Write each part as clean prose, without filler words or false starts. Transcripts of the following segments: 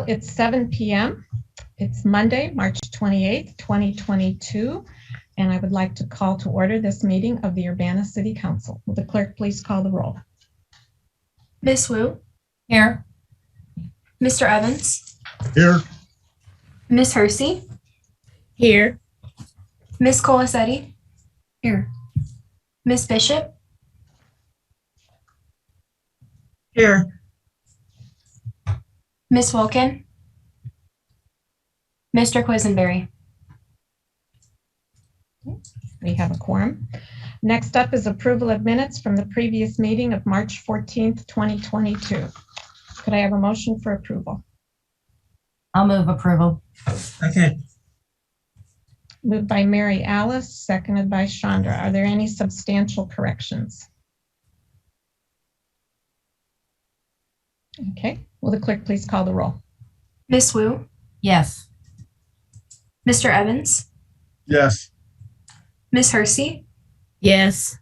it's 7 p.m. It's Monday, March 28th, 2022, and I would like to call to order this meeting of the Urbana City Council. Will the clerk please call the roll? Ms. Wu? Here. Mr. Evans? Here. Ms. Hersey? Here. Ms. Colasetti? Here. Ms. Bishop? Here. Ms. Wilkin? Mr. Quisenberry? We have a quorum. Next up is approval of minutes from the previous meeting of March 14th, 2022. Could I have a motion for approval? I'll move approval. Okay. Moved by Mary Alice, seconded by Chandra. Are there any substantial corrections? Okay, will the clerk please call the roll? Ms. Wu? Yes. Mr. Evans? Yes. Ms. Hersey? Yes.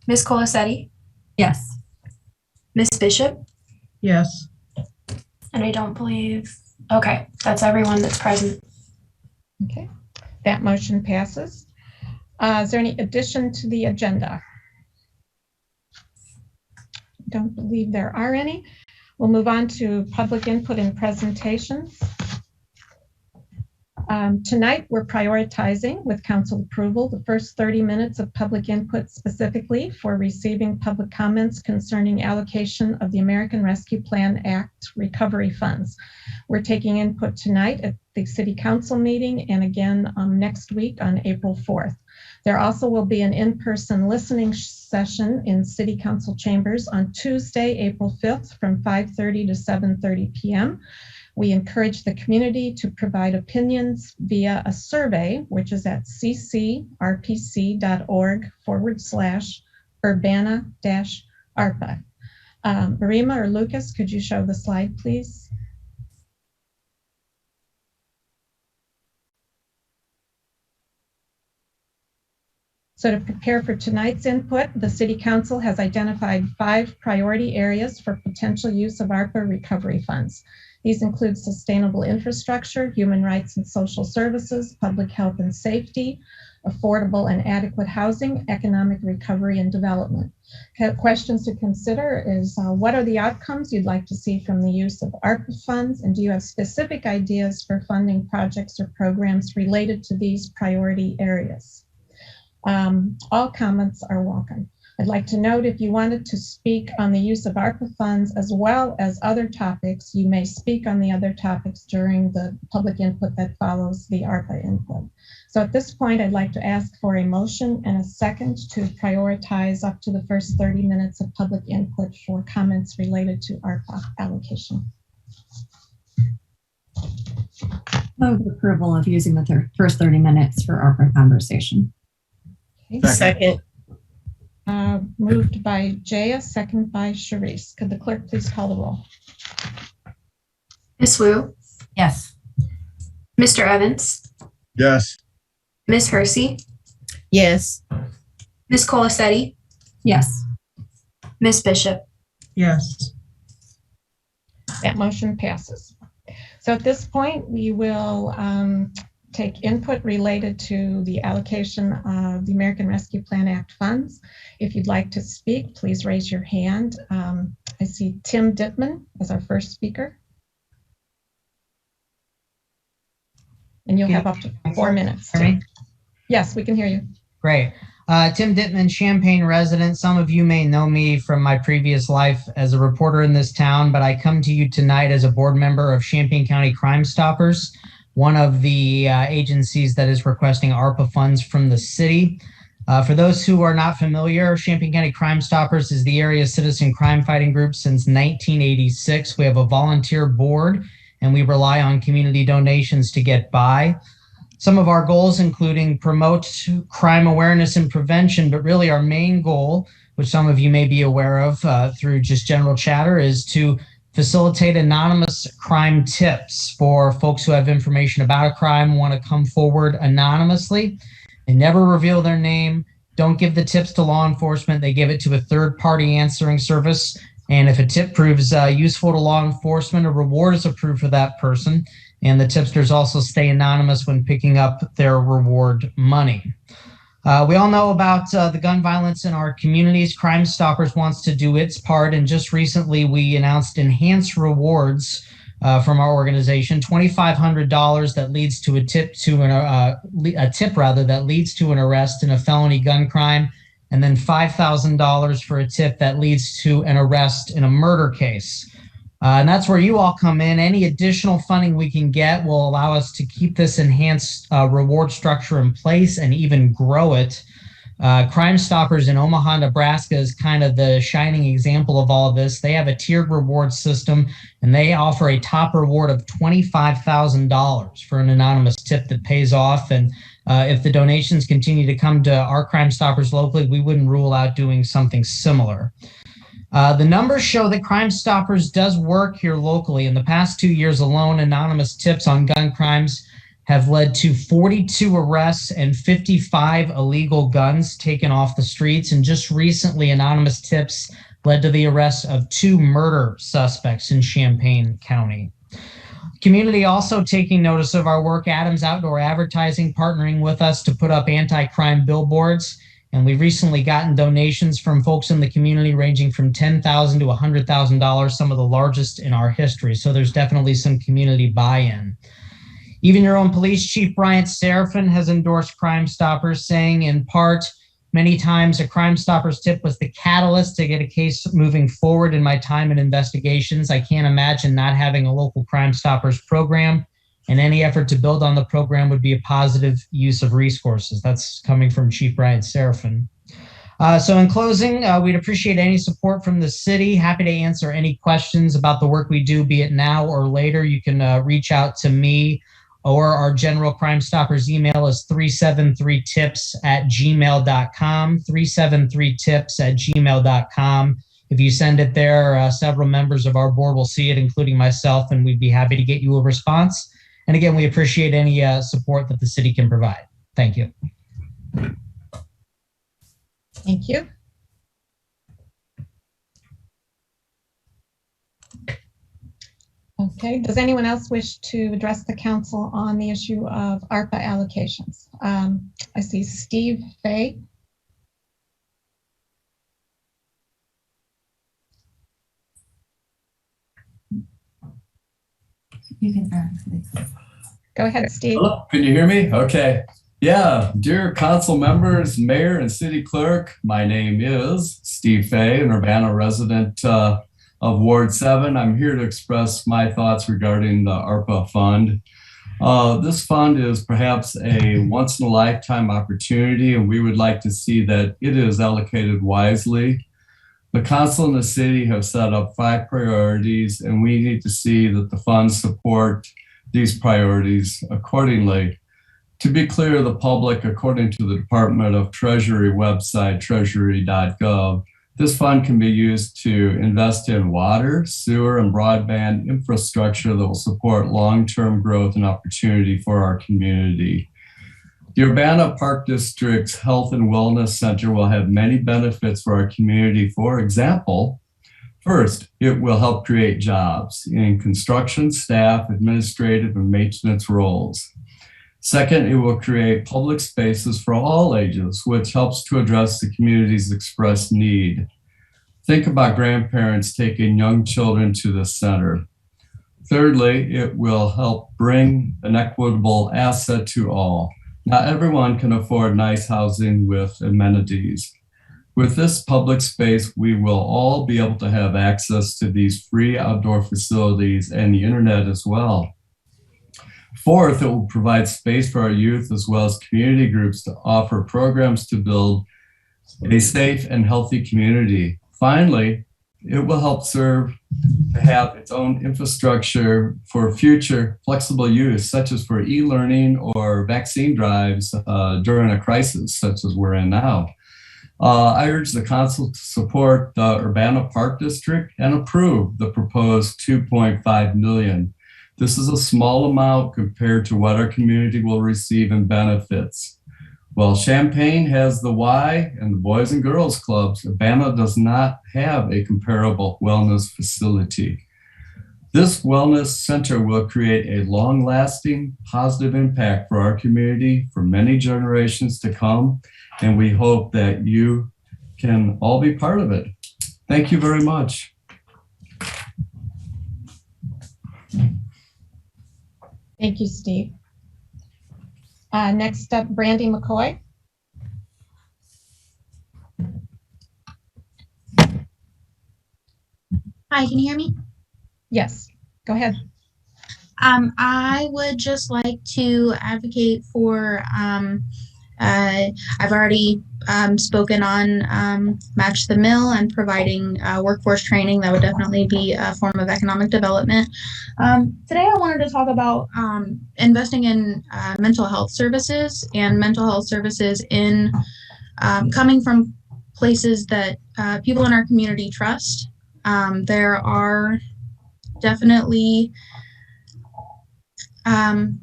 Ms. Colasetti? Yes. Ms. Bishop? Yes. And I don't believe, okay, that's everyone that's present. Okay, that motion passes. Is there any addition to the agenda? Don't believe there are any. We'll move on to public input and presentations. Tonight, we're prioritizing, with council approval, the first 30 minutes of public input specifically for receiving public comments concerning allocation of the American Rescue Plan Act recovery funds. We're taking input tonight at the City Council meeting and again next week on April 4th. There also will be an in-person listening session in City Council chambers on Tuesday, April 5th from 5:30 to 7:30 p.m. We encourage the community to provide opinions via a survey, which is at ccrpc.org/Urbana-ARPA. Marima or Lucas, could you show the slide, please? So to prepare for tonight's input, the City Council has identified 5 priority areas for potential use of ARPA recovery funds. These include sustainable infrastructure, human rights and social services, public health and safety, affordable and adequate housing, economic recovery and development. Questions to consider is what are the outcomes you'd like to see from the use of ARPA funds, and do you have specific ideas for funding projects or programs related to these priority areas? All comments are welcome. I'd like to note if you wanted to speak on the use of ARPA funds as well as other topics, you may speak on the other topics during the public input that follows the ARPA input. So at this point, I'd like to ask for a motion and a second to prioritize up to the first 30 minutes of public input for comments related to ARPA allocation. Move approval of using the first 30 minutes for ARPA conversation. Okay. Second. Moved by Jaya, second by Sharice. Could the clerk please call the roll? Ms. Wu? Yes. Mr. Evans? Yes. Ms. Hersey? Yes. Ms. Colasetti? Yes. Ms. Bishop? Yes. That motion passes. So at this point, we will take input related to the allocation of the American Rescue Plan Act funds. If you'd like to speak, please raise your hand. I see Tim Dittman as our first speaker. And you'll have up to 4 minutes. Hear me? Yes, we can hear you. Great. Tim Dittman, Champaign resident. Some of you may know me from my previous life as a reporter in this town, but I come to you tonight as a board member of Champaign County Crime Stoppers, one of the agencies that is requesting ARPA funds from the city. For those who are not familiar, Champaign County Crime Stoppers is the area's citizen crime fighting group since 1986. We have a volunteer board and we rely on community donations to get by. Some of our goals including promote crime awareness and prevention, but really our main goal, which some of you may be aware of through just general chatter, is to facilitate anonymous crime tips for folks who have information about a crime, want to come forward anonymously. They never reveal their name, don't give the tips to law enforcement. They give it to a third-party answering service And if a tip proves useful to law enforcement, a reward is approved for that person. And the tipsters also stay anonymous when picking up their reward money. We all know about the gun violence in our communities. Crime Stoppers wants to do its part. And just recently, we announced enhanced rewards from our organization, $2,500 that leads to a tip that leads to an arrest in a felony gun crime, and then $5,000 for a tip that leads to an arrest in a murder case. And that's where you all come in. Any additional funding we can get will allow us to keep this enhanced reward structure in place and even grow it. Crime Stoppers in Omaha, Nebraska is kind of the shining example of all of this. They have a tiered reward system, and they offer a top reward of $25,000 for an anonymous tip that pays off. And if the donations continue to come to our Crime Stoppers locally, we wouldn't rule out doing something similar. The numbers show that Crime Stoppers does work here locally. In the past 2 years alone, anonymous tips on gun crimes have led to 42 arrests and 55 illegal guns taken off the streets. And just recently, anonymous tips led to the arrest of 2 murder suspects in Champaign County. Community also taking notice of our work. Adams Outdoor Advertising partnering with us to put up anti-crime billboards. And we've recently gotten donations from folks in the community ranging from $10,000 to $100,000, some of the largest in our history. So there's definitely some community buy-in. Even your own police chief, Bryant Seraphin, has endorsed Crime Stoppers, saying in part, many times a Crime Stoppers tip was the catalyst to get a case moving forward in my time in investigations. I can't imagine not having a local Crime Stoppers program, and any effort to build on the program would be a positive use of resources. That's coming from Chief Bryant Seraphin. So in closing, we'd appreciate any support from the city. Happy to answer any questions about the work we do, be it now or later. You can reach out to me, or our general Crime Stoppers email is 373tips@gmail.com, 373tips@gmail.com. If you send it there, several members of our board will see it, including myself, and we'd be happy to get you a response. And again, we appreciate any support that the city can provide. Thank you. Thank you. Okay, does anyone else wish to address the council on the issue of ARPA allocations? I see Steve Fay. You can Go ahead, Steve. Hello, can you hear me? Okay. Yeah, dear council members, mayor and city clerk, my name is Steve Fay, an Urbana resident of Ward 7. I'm here to express my thoughts regarding the ARPA fund. This fund is perhaps a once-in-a-lifetime opportunity, and we would like to see that it is allocated wisely. The council and the city have set up 5 priorities, and we need to see that the funds support these priorities accordingly. To be clear, the public, according to the Department of Treasury website, treasury.gov, this fund can be used to invest in water, sewer, and broadband infrastructure that will support long-term growth and opportunity for our community. The Urbana Park District's Health and Wellness Center will have many benefits for our community. For example, first, it will help create jobs in construction, staff, administrative, and maintenance roles. Second, it will create public spaces for all ages, which helps to address the community's expressed need. Think about grandparents taking young children to the center. Thirdly, it will help bring an equitable asset to all. Not everyone can afford nice housing with amenities. With this public space, we will all be able to have access to these free outdoor facilities and the internet as well. Fourth, it will provide space for our youth as well as community groups to offer programs to build a safe and healthy community. Finally, it will help serve to have its own infrastructure for future flexible use, such as for e-learning or vaccine drives during a crisis such as we're in now. I urge the council to support the Urbana Park District and approve the proposed $2.5 million. This is a small amount compared to what our community will receive in benefits. Well, Champaign has the Y and the Boys and Girls Clubs. Urbana does not have a comparable wellness facility. This wellness center will create a long-lasting positive impact for our community for many generations to come, and we hope that you can all be part of it. Thank you very much. Thank you, Steve. Next up, Brandy McCoy. Hi, can you hear me? Yes, go ahead. I would just like to advocate for, I've already spoken on Match the Mill and providing workforce training. That would definitely be a form of economic development. Today I wanted to talk about investing in mental health services and mental health services in coming from places that people in our community trust. There are definitely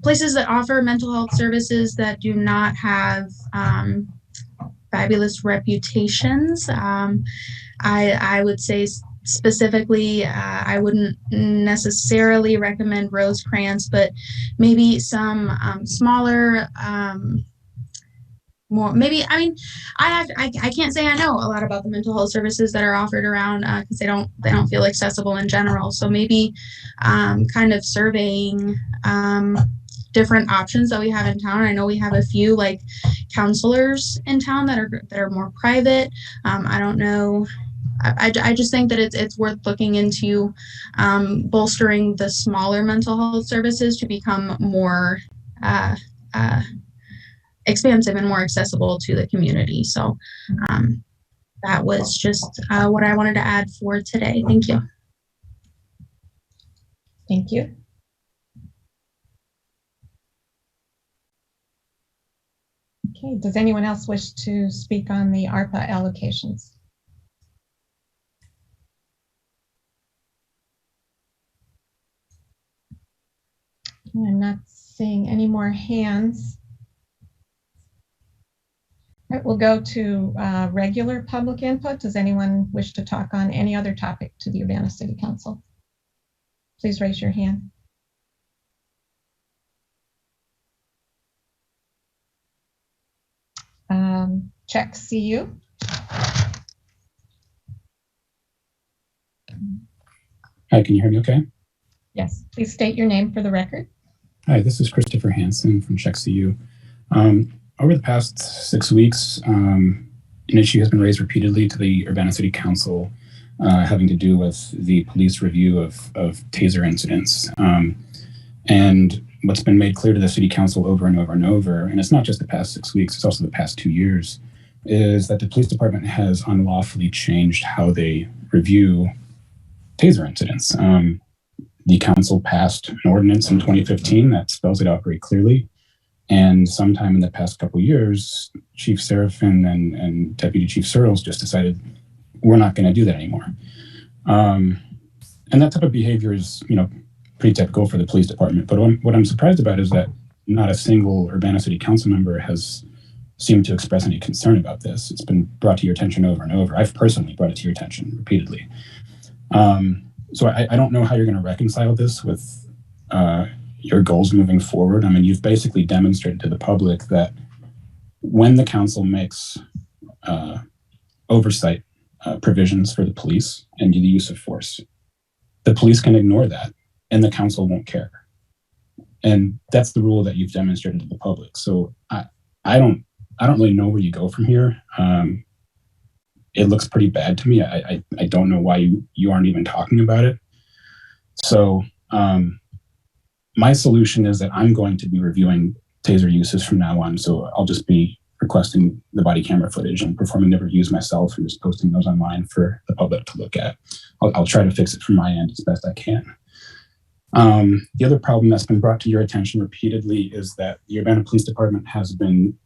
places that offer mental health services that do not have fabulous reputations. I would say specifically, I wouldn't necessarily recommend Rosecrans, but maybe some smaller, more maybe. I mean, I can't say I know a lot about the mental health services that are offered around because they don't feel accessible in general. So maybe kind of surveying different options that we have in town. I know we have a few like counselors in town that are more private. I don't know. I just think that it's worth looking into bolstering the smaller mental health services to become more expansive and more accessible to the community. So that was just what I wanted to add for today. Thank you. Thank you. Okay, does anyone else wish to speak on the ARPA allocations? I'm not seeing any more hands. All right, we'll go to regular public input. Does anyone wish to talk on any other topic to the Urbana City Council? Please raise your hand. Check CU. Hi, can you hear me okay? Yes, please state your name for the record. Hi, this is Christopher Hansen from Check CU. Over the past 6 weeks, an issue has been raised repeatedly to the Urbana City Council having to do with the police review of taser incidents. And what's been made clear to the City Council over and over and over, and it's not just the past 6 weeks, it's also the past 2 years, is that the police department has unlawfully changed how they review taser incidents. The council passed an ordinance in 2015 that spells it out very clearly. And sometime in the past couple of years, Chief Serafin and Deputy Chief Searles just decided we're not going to do that anymore. And that type of behavior is, pretty typical for the police department. But what I'm surprised about is that not a single Urbana City Council member has seemed to express any concern about this. It's been brought to your attention over and over. I've personally brought it to your attention repeatedly. So I don't know how you're going to reconcile this with your goals moving forward. I mean, you've basically demonstrated to the public that when the council makes oversight provisions for the police and the use of force, the police can ignore that and the council won't care. And that's the rule that you've demonstrated to the public. So I don't really know where you go from here. It looks pretty bad to me. I don't know why you aren't even talking about it. So my solution is that I'm going to be reviewing taser uses from now on. So I'll just be requesting the body camera footage and performing the reviews myself and just posting those online for the public to look at. I'll try to fix it from my end as best I can. The other problem that's been brought to your attention repeatedly is that the Urbana Police Department has been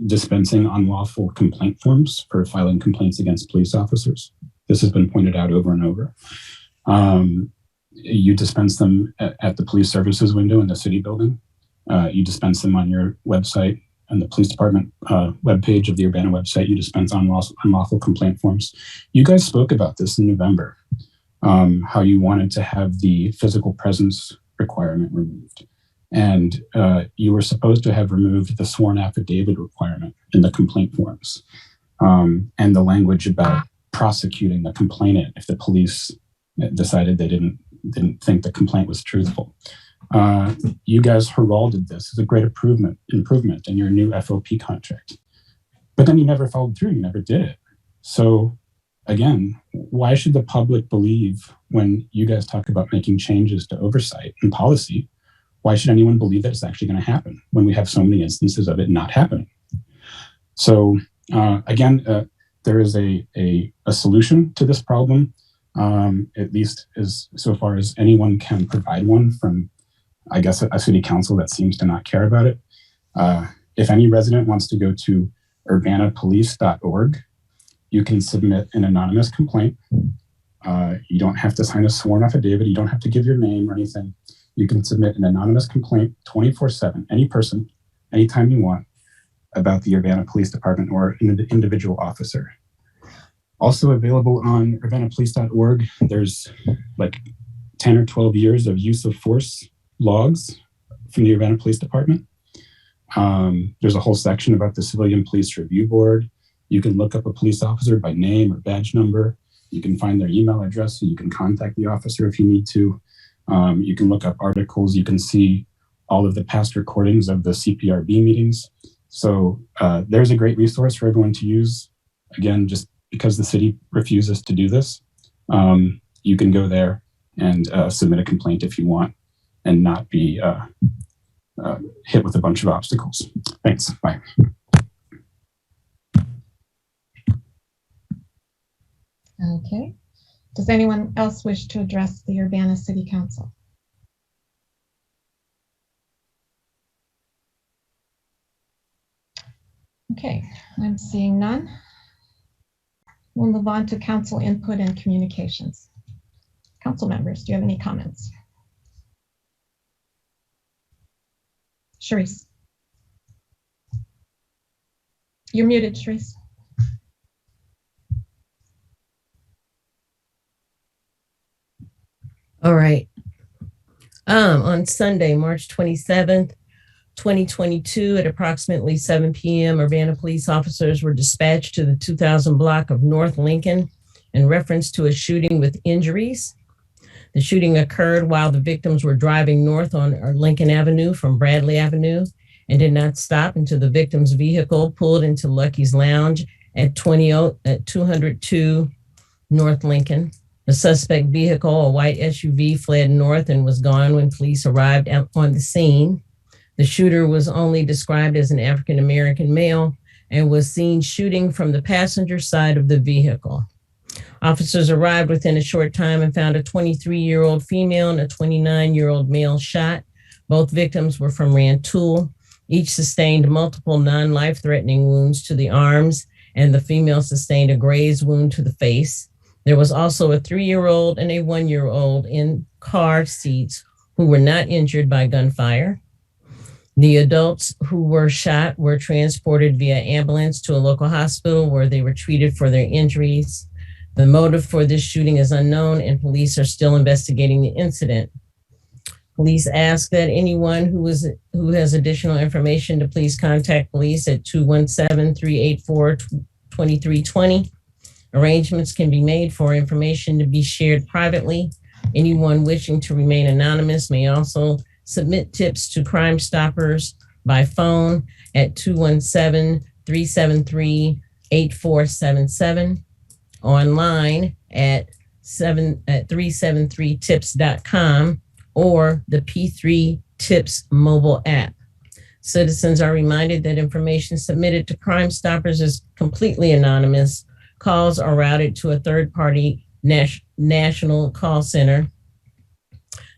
dispensing unlawful complaint forms for filing complaints against police officers. This has been pointed out over and over. You dispense them at the police services window in the city building. You dispense them on your website on the police department webpage of the Urbana website, you dispense unlawful complaint forms. You guys spoke about this in November, how you wanted to have the physical presence requirement removed. And you were supposed to have removed the sworn affidavit requirement in the complaint forms, and the language about prosecuting the complainant if the police decided they didn't think the complaint was truthful. You guys heralded this as a great improvement in your new FOP contract. But then you never followed through, you never did it. So again, why should the public believe when you guys talk about making changes to oversight and policy? Why should anyone believe that it's actually going to happen when we have so many instances of it not happening? So again, there is a solution to this problem, at least as so far as anyone can provide one from, I guess, a city council that seems to not care about it. If any resident wants to go to urbanapolice.org, you can submit an anonymous complaint. You don't have to sign a sworn affidavit. You don't have to give your name or anything. You can submit an anonymous complaint 24/7, any person, anytime you want, about the Urbana Police Department or an individual officer. Also available on urbanapolice.org, there's like 10 or 12 years of use of force logs from the Urbana Police Department. There's a whole section about the Civilian Police Review Board. You can look up a police officer by name or badge number. You can find their email address so you can contact the officer if you need to. You can look up articles. You can see all of the past recordings of the CPRB meetings. So there's a great resource for everyone to use. Again, just because the city refuses to do this, you can go there and submit a complaint if you want and not be hit with a bunch of obstacles. Thanks. Bye. Okay. Does anyone else wish to address the Urbana City Council? Okay, I'm seeing none. We'll move on to council input and communications. Council members, do you have any comments? Sharice. You're muted, Sharice. All right. On Sunday, March 27th, 2022, at approximately 7 p.m., Urbana police officers were dispatched to the 2000 block of North Lincoln in reference to a shooting with injuries. The shooting occurred while the victims were driving north on Lincoln Avenue from Bradley Avenue and did not stop until the victim's vehicle pulled into Lucky's Lounge at 202 North Lincoln. The suspect vehicle, a white SUV, fled north and was gone when police arrived on the scene. The shooter was only described as an African-American male and was seen shooting from the passenger side of the vehicle. Officers arrived within a short time and found a 23-year-old female and a 29-year-old male shot. Both victims were from Rantoul. Each sustained multiple non-life-threatening wounds to the arms, and the female sustained a grazed wound to the face. There was also a 3-year-old and a 1-year-old in car seats who were not injured by gunfire. The adults who were shot were transported via ambulance to a local hospital where they were treated for their injuries. The motive for this shooting is unknown, and police are still investigating the incident. Police ask that anyone who has additional information to please contact police at 217-384-2320. Arrangements can be made for information to be shared privately. Anyone wishing to remain anonymous may also submit tips to Crime Stoppers by phone at 217-373-8477, online at 373tips.com, or the P3 Tips mobile app. Citizens are reminded that information submitted to Crime Stoppers is completely anonymous. Calls are routed to a third-party national call center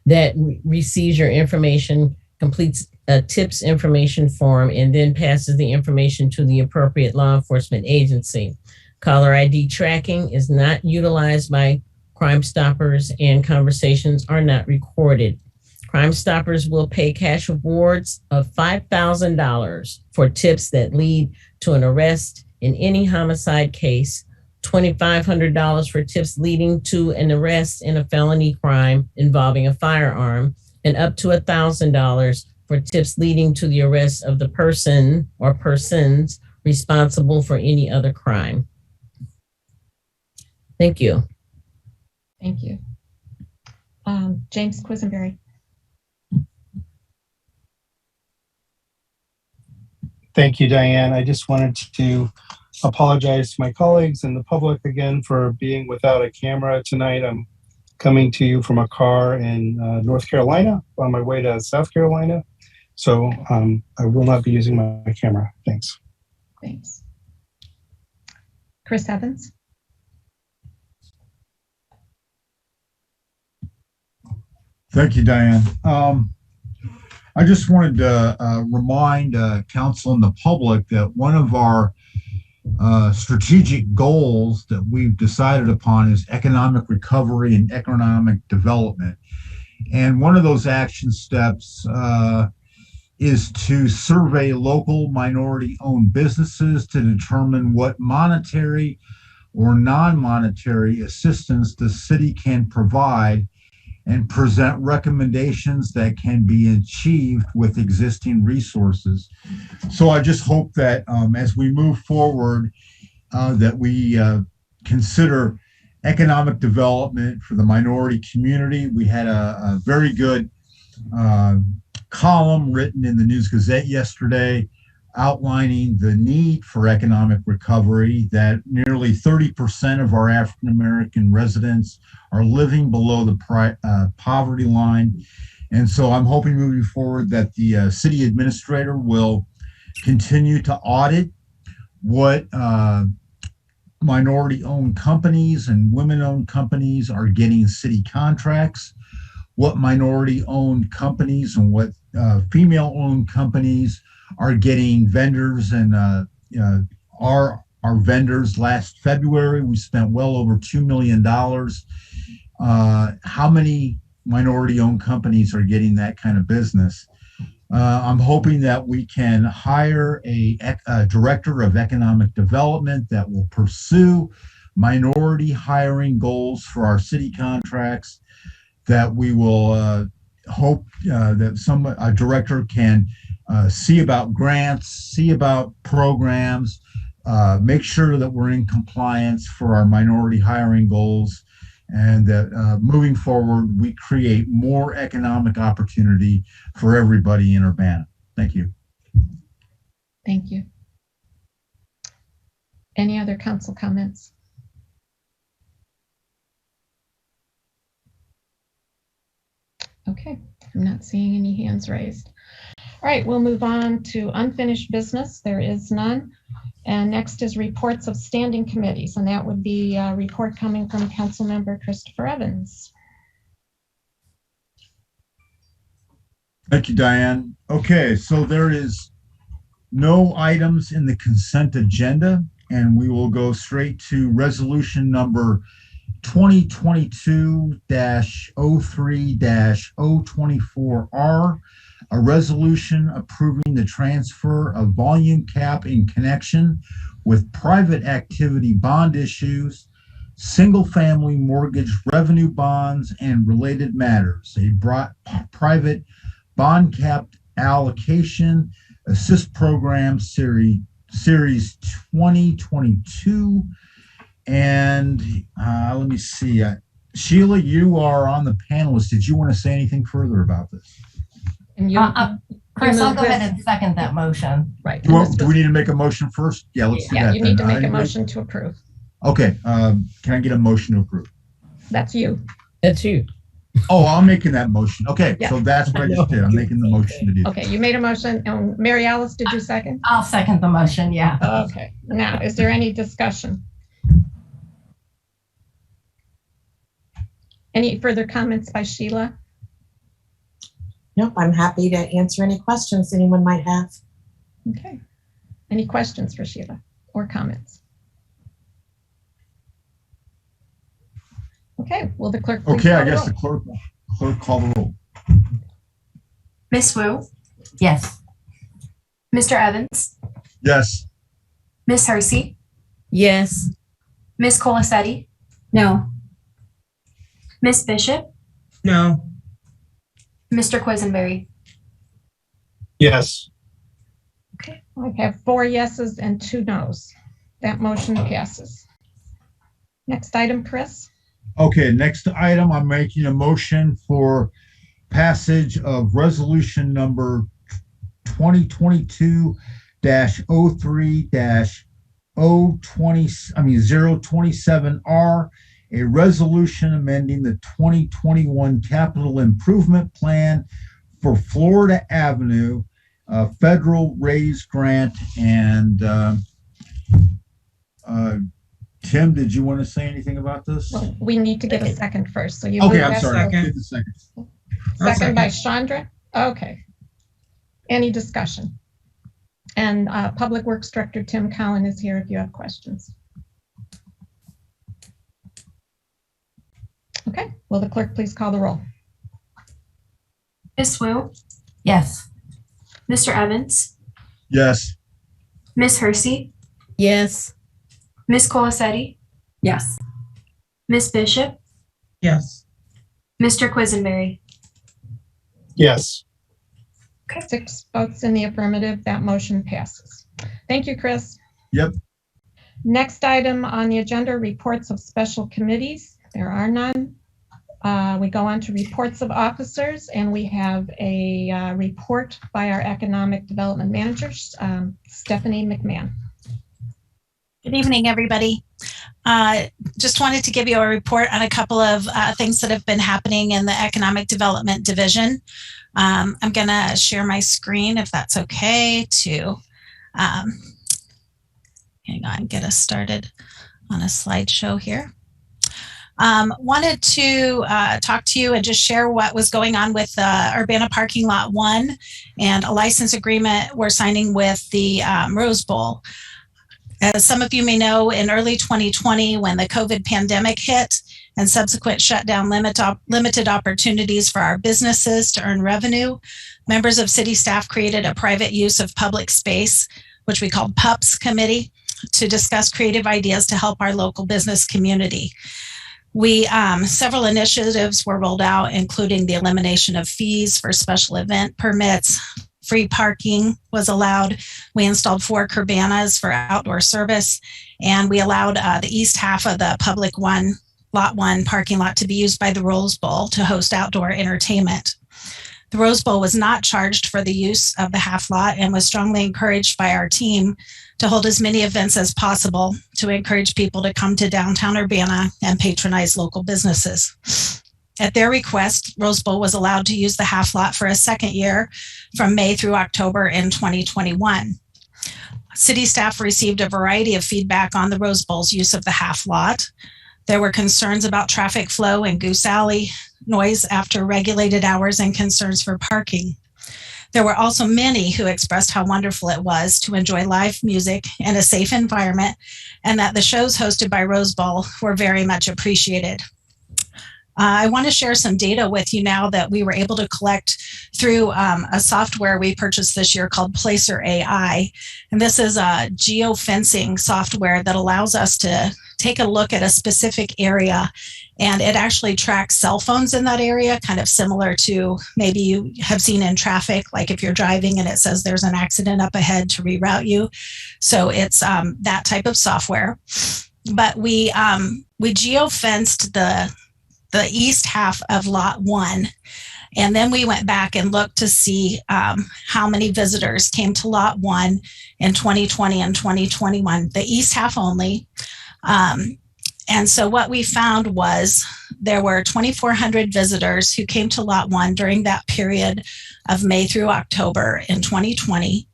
that receives your information, completes a tips information form, and then passes the information to the appropriate law enforcement agency. Caller ID tracking is not utilized by Crime Stoppers, and conversations are not recorded. Crime Stoppers will pay cash awards of $5,000 for tips that lead to an arrest in any homicide case, $2,500 for tips leading to an arrest in a felony crime involving a firearm, and up to $1,000 for tips leading to the arrest of the person or persons responsible for any other crime. Thank you. Thank you. James Quisenberry. Thank you, Diane. I just wanted to apologize to my colleagues and the public again for being without a camera tonight. I'm coming to you from a car in North Carolina on my way to South Carolina. So I will not be using my camera. Thanks. Thanks. Chris Evans. Thank you, Diane. I just wanted to remind council and the public that one of our strategic goals that we've decided upon is economic recovery and economic development. And one of those action steps is to survey local minority-owned businesses to determine what monetary or non-monetary assistance the city can provide and present recommendations that can be achieved with existing resources. So I just hope that as we move forward, that we consider economic development for the minority community. We had a very good column written in the News Gazette yesterday outlining the need for economic recovery, that nearly 30% of our African American residents are living below the poverty line. And so I'm hoping moving forward that the city administrator will continue to audit what minority-owned companies and women-owned companies are getting city contracts, what minority-owned companies and what female-owned companies are getting vendors. And our vendors last February, we spent well over $2 million. How many minority-owned companies are getting that kind of business? I'm hoping that we can hire a director of economic development that will pursue minority hiring goals for our city contracts, that we will hope that a director can see about grants, see about programs, make sure that we're in compliance for our minority hiring goals, and that moving forward, we create more economic opportunity for everybody in Urbana. Thank you. Thank you. Any other council comments? Okay, I'm not seeing any hands raised. All right, we'll move on to unfinished business. There is none. And next is reports of standing committees, and that would be a report coming from Councilmember Christopher Evans. Thank you, Diane. Okay, so there is no items in the consent agenda, and we will go straight to resolution number 2022-03-024R, a resolution approving the transfer of volume cap in connection with private activity bond issues, single-family mortgage revenue bonds, and related matters. A private bond cap allocation assist program series 2022. And let me see. Sheila, you are on the panelist. Did you want to say anything further about this? And you, Chris, I'll go ahead and second that motion. right. Do we need to make a motion first? Yeah, let's do Yeah, that you need to then. make a motion to approve. Okay, can I get a motion to approve? That's you. That's you. Oh, I'm making that motion. Okay, Yeah. so that's what I just did. I'm making the motion to do. Okay, you made a motion. And Mary Alice, did you second? I'll second the motion, yeah. Okay. Now, is there any discussion? Any further comments by Sheila? Nope, I'm happy to answer any questions anyone might have. Okay. Any questions for Sheila or comments? Okay, will the clerk please Okay, call I the guess roll? the clerk call the roll. Miss Wu, Yes. Mr. Evans, Yes. Miss Hersey, Yes. Miss Colasetti, No. Miss Bishop, No. Mr. Quisenberry. Yes. Okay, I have 4 yeses and 2 nos. That motion passes. Next item, Chris. Okay, next item, I'm making a motion for passage of resolution number 2022-03-027R, a resolution amending the 2021 capital improvement plan for Florida Avenue, federal raised grant. And Tim, did you want to say anything about this? Well, we need to get a second first. So you Okay, move I'm that sorry. to- Give the second. Second by Chandra. Okay. Any discussion? And Public Works Director Tim Collin is here if you have questions. Okay, will the clerk please call the roll? Miss Wu, Yes. Mr. Evans, Yes. Miss Hersey, Yes. Miss Colasetti, Yes. Miss Bishop, Yes. Mr. Quisenberry. Yes. 6 votes in the affirmative, that motion passes. Thank you, Chris. Yep. Next item on the agenda, reports of special committees. There are none. We go on to reports of officers, and we have a report by our Economic Development Manager, Stephanie McMahon. Good evening, everybody. Just wanted to give you a report on a couple of things that have been happening in the Economic Development Division. I'm going to share my screen if that's okay to hang on, get us started on a slideshow here. Wanted to talk to you and just share what was going on with Urbana Parking Lot 1 and a license agreement we're signing with the Rose Bowl. As some of you may know, in early 2020, when the COVID pandemic hit and subsequent shutdown limited opportunities for our businesses to earn revenue, members of city staff created a private use of public space, which we called PUPS committee, to discuss creative ideas to help our local business community. Several initiatives were rolled out, including the elimination of fees for special event permits. Free parking was allowed. We installed 4 Curbanas for outdoor service, and we allowed the east half of the public lot 1 parking lot to be used by the Rose Bowl to host outdoor entertainment. The Rose Bowl was not charged for the use of the half lot and was strongly encouraged by our team to hold as many events as possible to encourage people to come to downtown Urbana and patronize local businesses. At their request, Rose Bowl was allowed to use the half lot for a second year from May through October in 2021. City staff received a variety of feedback on the Rose Bowl's use of the half lot. There were concerns about traffic flow in Goose Alley, noise after regulated hours, and concerns for parking. There were also many who expressed how wonderful it was to enjoy live music in a safe environment and that the shows hosted by Rose Bowl were very much appreciated. I want to share some data with you now that we were able to collect through a software we purchased this year called Placer AI. And this is a geofencing software that allows us to take a look at a specific area, and it actually tracks cell phones in that area, kind of similar to maybe you have seen in traffic, like if you're driving and it says there's an accident up ahead to reroute you. So it's that type of software. But we geofenced the east half of lot 1. And then we went back and looked to see how many visitors came to lot 1 in 2020 and 2021, the east half only. And so what we found was there were 2,400 visitors who came to lot 1 during that period of May through October in 2020.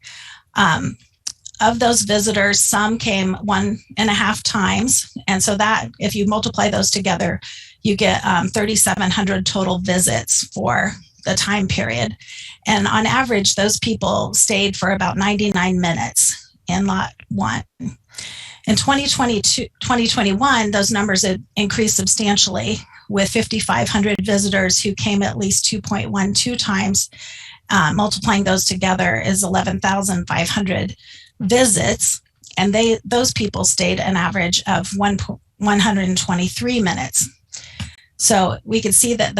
Of those visitors, some came 1.5 times. And so that, if you multiply those together, you get 3,700 total visits for the time period. And on average, those people stayed for about 99 minutes in lot 1. In 2021, those numbers had increased substantially with 5,500 visitors who came at least 2.12 times. multiplying those together is 11,500 visits. And those people stayed an average of 123 minutes. So we can see that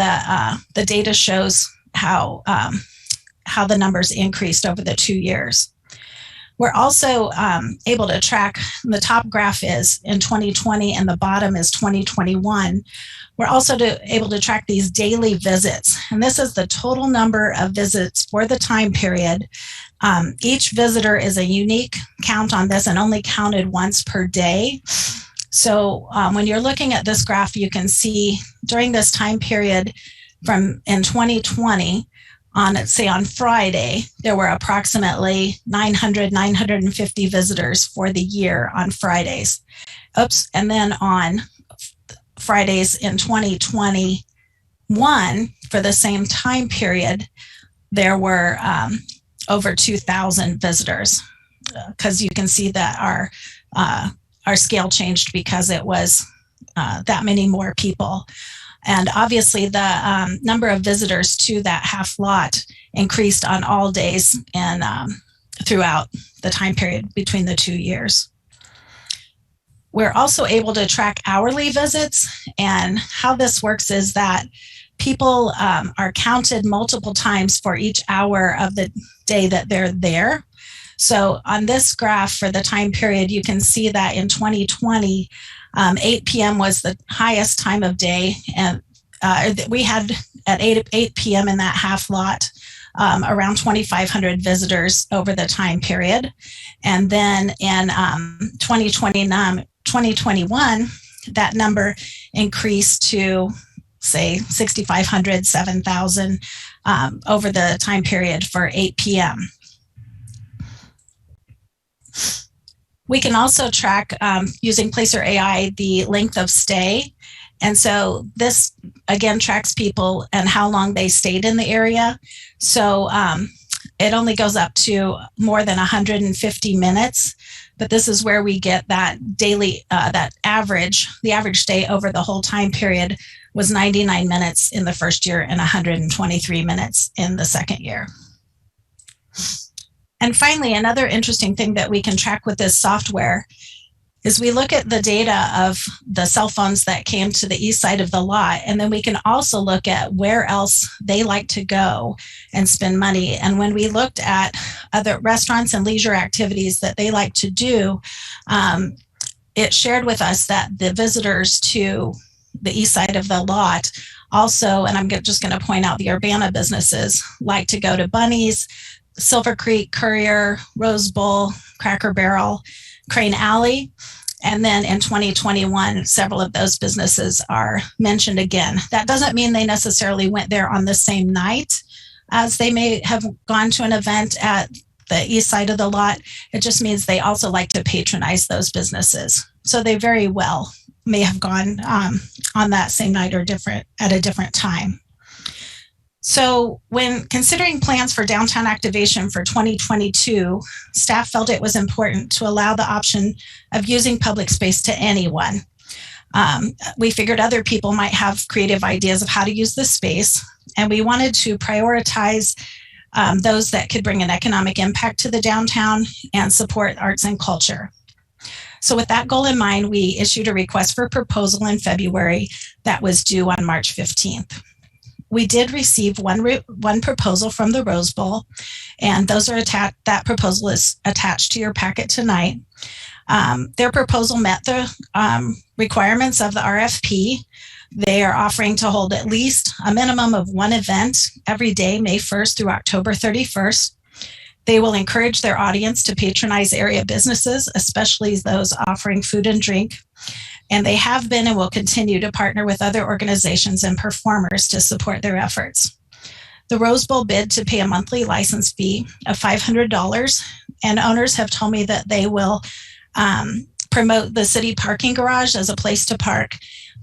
the data shows how the numbers increased over the 2 years. We're also able to track, the top graph is in 2020 and the bottom is 2021. We're also able to track these daily visits. And this is the total number of visits for the time period. Each visitor is a unique count on this and only counted once per day. So when you're looking at this graph, you can see during this time period in 2020, on Friday, there were approximately 950 visitors for the year on Fridays. And then on Fridays in 2021, for the same time period, there were over 2,000 visitors, because you can see that our scale changed because it was that many more people. And obviously the number of visitors to that half lot increased on all days and throughout the time period between the 2 years. We're also able to track hourly visits, and how this works is that people are counted multiple times for each hour of the day that they're there. So on this graph for the time period, you can see that in 2020, 8 p.m. was the highest time of day, and we had at 8 p.m. in that half lot around 2,500 visitors over the time period. And then in 2021, that number increased to, say, 6,500, 7,000 over the time period for 8 p.m. We can also track, using Placer AI, the length of stay. And so this, again, tracks people and how long they stayed in the area. So it only goes up to more than 150 minutes. But this is where we get that daily, the average stay over the whole time period was 99 minutes in the first year and 123 minutes in the second year. And finally, another interesting thing that we can track with this software is we look at the data of the cell phones that came to the east side of the lot, and then we can also look at where else they like to go and spend money. And when we looked at other restaurants and leisure activities that they like to do, it shared with us that the visitors to the east side of the lot also, and I'm just going to point out the Urbana businesses, like to go to Bunny's, Silver Creek, Courier, Rose Bowl, Cracker Barrel, Crane Alley. And then in 2021, several of those businesses are mentioned again. That doesn't mean they necessarily went there on the same night as they may have gone to an event at the east side of the lot. It just means they also like to patronize those businesses. So they very well may have gone on that same night or at a different time. So when considering plans for downtown activation for 2022, staff felt it was important to allow the option of using public space to anyone. We figured other people might have creative ideas of how to use the space, and we wanted to prioritize those that could bring an economic impact to the downtown and support arts and culture. So with that goal in mind, we issued a request for proposal in February that was due on March 15th. We did receive one proposal from the Rose Bowl, and those are that proposal is attached to your packet tonight. Their proposal met the requirements of the RFP. They are offering to hold at least a minimum of one event every day, May 1st through October 31st. They will encourage their audience to patronize area businesses, especially those offering food and drink. And they have been and will continue to partner with other organizations and performers to support their efforts. The Rose Bowl bid to pay a monthly license fee of $500, and owners have told me that they will promote the city parking garage as a place to park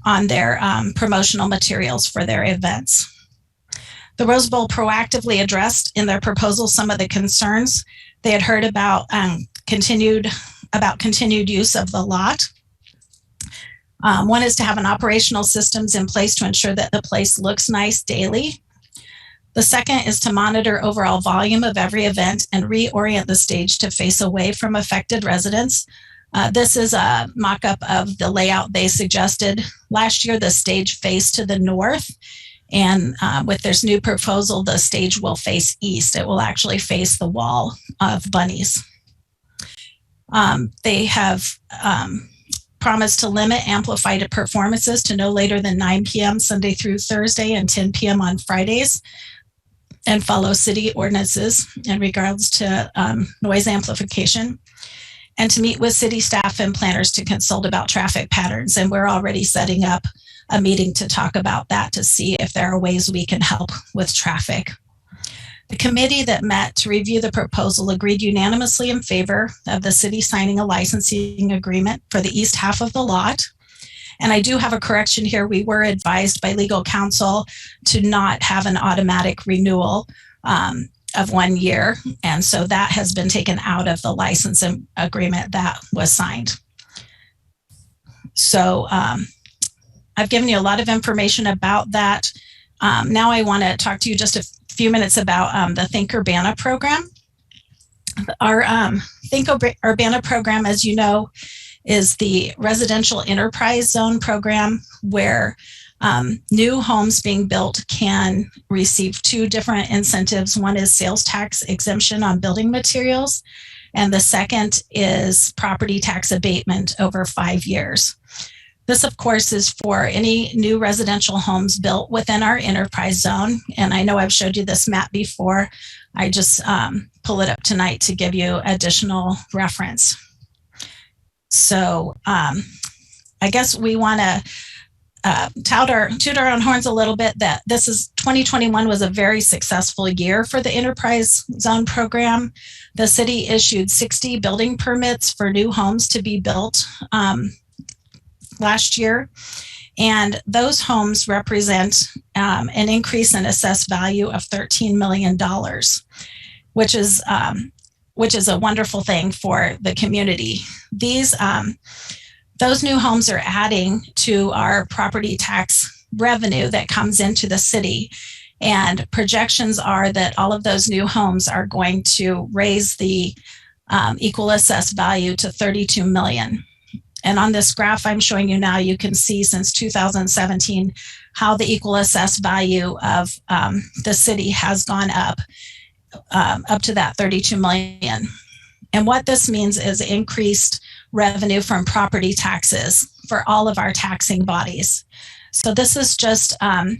on their promotional materials for their events. The Rose Bowl proactively addressed in their proposal some of the concerns they had heard about continued use of the lot. One is to have an operational systems in place to ensure that the place looks nice daily. The second is to monitor overall volume of every event and reorient the stage to face away from affected residents. This is a mock-up of the layout they suggested. Last year, the stage faced to the north, and with this new proposal, the stage will face east. It will actually face the wall of bunnies. They have promised to limit amplified performances to no later than 9 p.m. Sunday through Thursday and 10 p.m. on Fridays, and follow city ordinances in regards to noise amplification, and to meet with city staff and planners to consult about traffic patterns. And we're already setting up a meeting to talk about that to see if there are ways we can help with traffic. The committee that met to review the proposal agreed unanimously in favor of the city signing a licensing agreement for the east half of the lot. And I do have a correction here. We were advised by legal counsel to not have an automatic renewal of 1 year. And so that has been taken out of the license agreement that was signed. So I've given you a lot of information about that. Now I want to talk to you just a few minutes about the Think Urbana program. Our Think Urbana program, as you know, is the residential enterprise zone program where new homes being built can receive 2 different incentives. One is sales tax exemption on building materials, and the second is property tax abatement over 5 years. This, of course, is for any new residential homes built within our enterprise zone. And I know I've showed you this map before. I just pull it up tonight to give you additional reference. So I guess we want to toot our own horns a little bit that 2021 was a very successful year for the enterprise zone program. The city issued 60 building permits for new homes to be built last year. And those homes represent an increase in assessed value of $13 million, which is a wonderful thing for the community. Those new homes are adding to our property tax revenue that comes into the city. And projections are that all of those new homes are going to raise the equal assessed value to $32 million. And on this graph I'm showing you now, you can see since 2017 how the equal assessed value of the city has gone up to that $32 million. And what this means is increased revenue from property taxes for all of our taxing bodies. So this is just an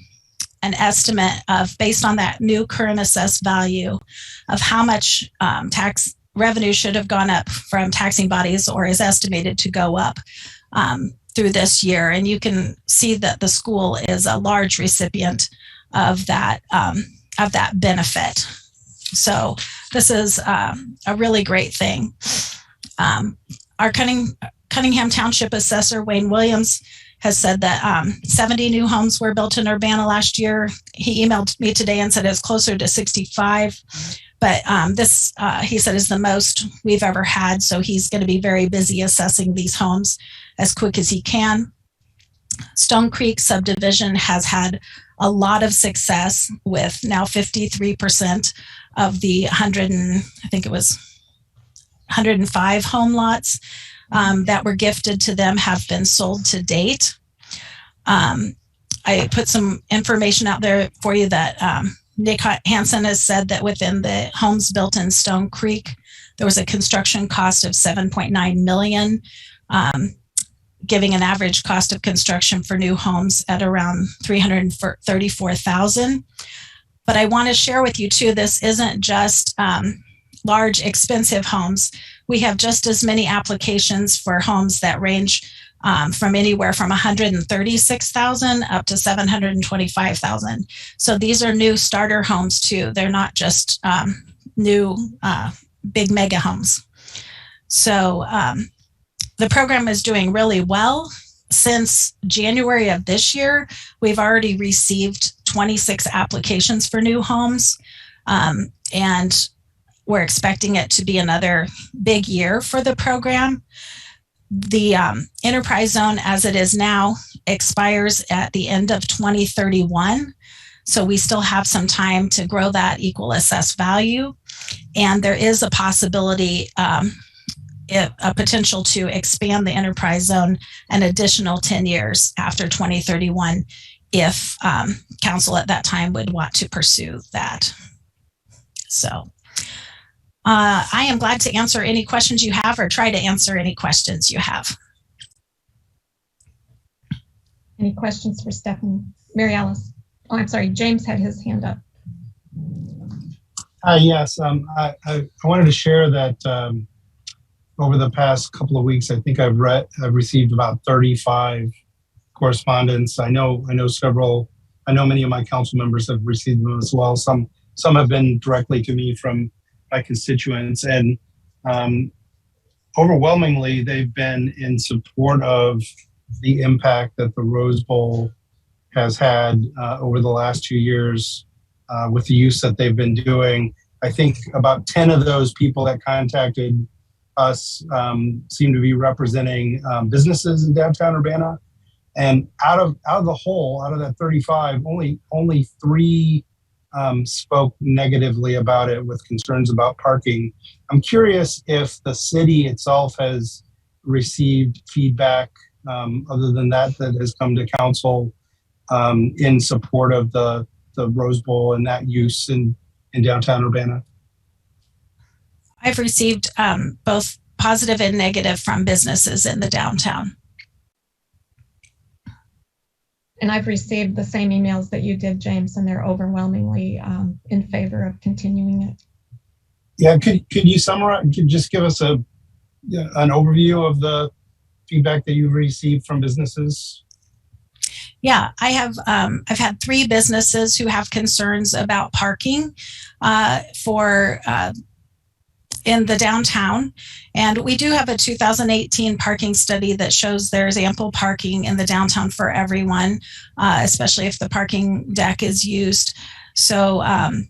estimate of, based on that new current assessed value, of how much tax revenue should have gone up from taxing bodies, or is estimated to go up through this year. And you can see that the school is a large recipient of that benefit. So this is a really great thing. Our Cunningham Township Assessor, Wayne Williams, has said that 70 new homes were built in Urbana last year. He emailed me today and said it's closer to 65. But this, he said, is the most we've ever had. So he's going to be very busy assessing these homes as quick as he can. Stone Creek subdivision has had a lot of success with now 53% of the 105 home lots that were gifted to them have been sold to date. I put some information out there for you that Nick Hansen has said that within the homes built in Stone Creek, there was a construction cost of $7.9 million, giving an average cost of construction for new homes at around $334,000. But I want to share with you too, this isn't just large, expensive homes. We have just as many applications for homes that range from anywhere from $136,000 up to $725,000. So these are new starter homes too. They're not just new big mega homes. So the program is doing really well. Since January of this year, we've already received 26 applications for new homes. And we're expecting it to be another big year for the program. The enterprise zone as it is now expires at the end of 2031. So we still have some time to grow that equal assessed value. And there is a possibility, a potential to expand the enterprise zone an additional 10 years after 2031 if council at that time would want to pursue that. So I am glad to answer any questions you have or try to answer any questions you have. Any questions for Stephanie? Mary Alice? Oh, I'm sorry, James had his hand up. Yes, I wanted to share that over the past couple of weeks, I think I've received about 35 correspondence. I know many of my council members have received them as well. Some have been directly to me from my constituents, and overwhelmingly they've been in support of the impact that the Rose Bowl has had over the last 2 years with the use that they've been doing. I think about 10 of those people that contacted us seem to be representing businesses in downtown Urbana. And out of that 35, only 3 spoke negatively about it with concerns about parking. I'm curious if the city itself has received feedback other than that has come to council in support of the Rose Bowl and that use in downtown Urbana. I've received both positive and negative from businesses in the downtown. And I've received the same emails that you did, James, and they're overwhelmingly in favor of continuing it. Yeah, could you summarize? Could you just give us an overview of the feedback that you've received from businesses? Yeah, I have. I've had 3 businesses who have concerns about parking in the downtown. And we do have a 2018 parking study that shows there's ample parking in the downtown for everyone, especially if the parking deck is used. So I'm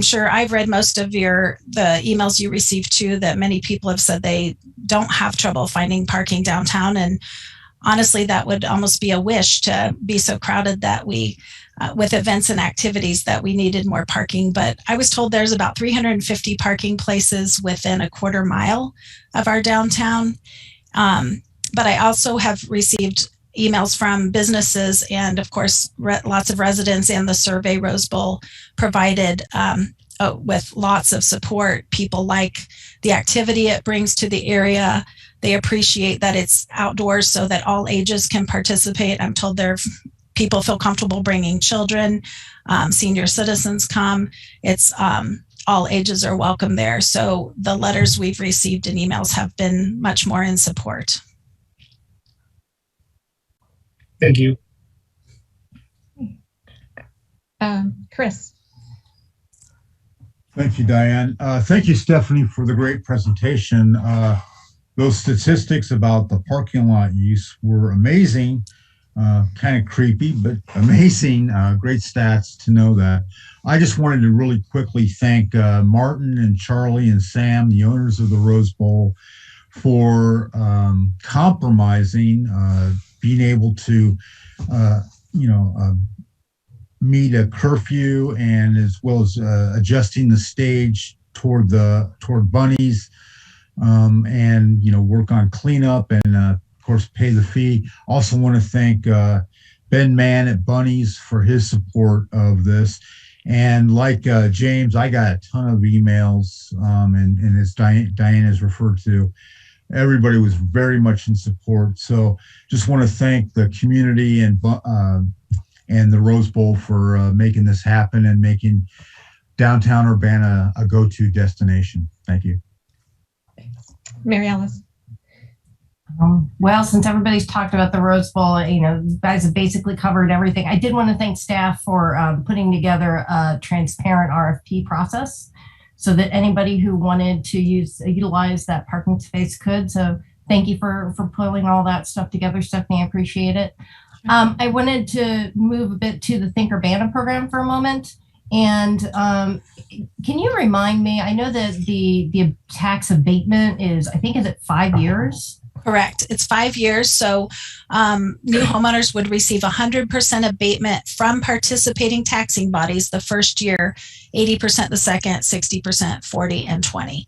sure I've read most of the emails you received too, that many people have said they don't have trouble finding parking downtown. And honestly, that would almost be a wish to be so crowded that we, with events and activities, that we needed more parking. But I was told there's about 350 parking places within a quarter mile of our downtown. But I also have received emails from businesses and, of course, lots of residents, and the survey Rose Bowl provided with lots of support. People like the activity it brings to the area. They appreciate that it's outdoors so that all ages can participate. I'm told people feel comfortable bringing children, senior citizens come. It's all ages are welcome there. So the letters we've received and emails have been much more in support. Thank you. Chris. Thank you, Diane. Thank you, Stephanie, for the great presentation. Those statistics about the parking lot use were amazing, kind of creepy, but amazing. Great stats to know that. I just wanted to really quickly thank Martin and Charlie and Sam, the owners of the Rose Bowl, for compromising, being able to, meet a curfew, and as well as adjusting the stage toward Bunnies, and work on cleanup and of course pay the fee. Also want to thank Ben Mann at Bunnies for his support of this. And like James, I got a ton of emails, and as Diane has referred to, everybody was very much in support. So just want to thank the community and the Rose Bowl for making this happen and making downtown Urbana a go-to destination. Thank you. Mary Alice. Well, since everybody's talked about the Rose Bowl, you guys have basically covered everything. I did want to thank staff for putting together a transparent RFP process so that anybody who wanted to utilize that parking space could. So thank you for pulling all that stuff together, Stephanie. I appreciate it. I wanted to move a bit to the Think Urbana program for a moment. And can you remind me, I know that the tax abatement is it 5 years? Correct. It's 5 years. So new homeowners would receive 100% abatement from participating taxing bodies the first year, 80% the second, 60%, 40, and 20.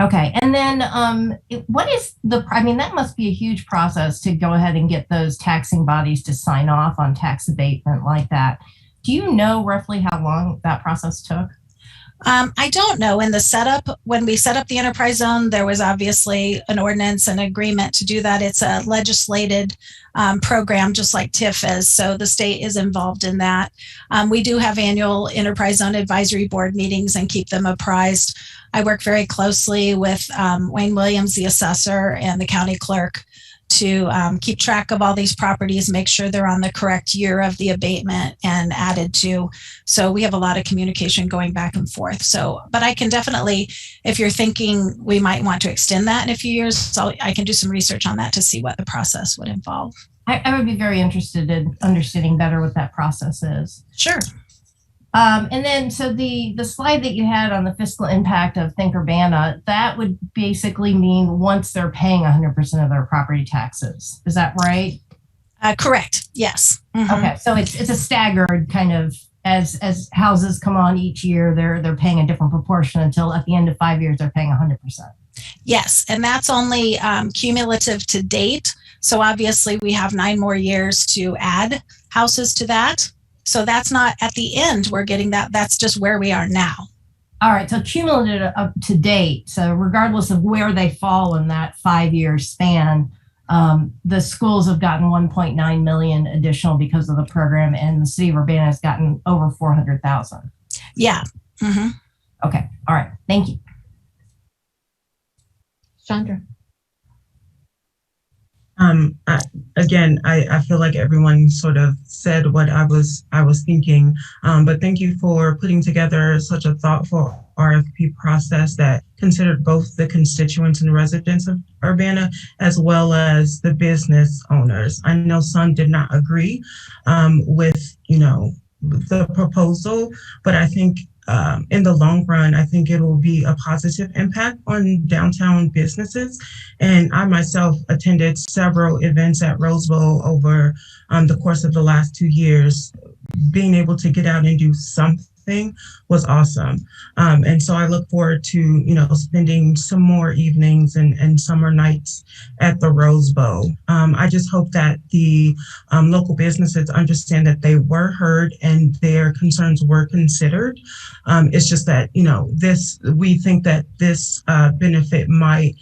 Okay. And then what is that must be a huge process to go ahead and get those taxing bodies to sign off on tax abatement like that. Do you know roughly how long that process took? I don't know. In the setup, when we set up the enterprise zone, there was obviously an ordinance and agreement to do that. It's a legislated program, just like TIF is. So the state is involved in that. We do have annual enterprise zone advisory board meetings and keep them apprised. I work very closely with Wayne Williams, the assessor, and the county clerk to keep track of all these properties, make sure they're on the correct year of the abatement and added to. So we have a lot of communication going back and forth. So, but I can definitely, if you're thinking we might want to extend that in a few years, I can do some research on that to see what the process would involve. I would be very interested in understanding better what that process is. Sure. And then, so the slide that you had on the fiscal impact of Think Urbana, that would basically mean once they're paying 100% of their property taxes. Is that right? Correct. Yes. Mm-hmm. Okay. So it's a staggered kind of, as houses come on each year, they're paying a different proportion until at the end of 5 years, they're paying 100%. Yes. And that's only cumulative to date. So obviously we have 9 more years to add houses to that. So that's not at the end, we're getting that. That's just where we are now. All right. So cumulative up to date. So regardless of where they fall in that 5-year span, the schools have gotten 1.9 million additional because of the program, and the city of Urbana has gotten over 400,000. Yeah. Mm-hmm. Okay. All right. Thank you. Chandra. I feel like everyone sort of said what I was thinking, but thank you for putting together such a thoughtful RFP process that considered both the constituents and residents of Urbana as well as the business owners. I know some did not agree with the proposal, but I think in the long run, I think it will be a positive impact on downtown businesses. And I myself attended several events at Rose Bowl over the course of the last 2 years. Being able to get out and do something was awesome. And so I look forward to, spending some more evenings and summer nights at the Rose Bowl. I just hope that the local businesses understand that they were heard and their concerns were considered. It's just that, we think that this benefit might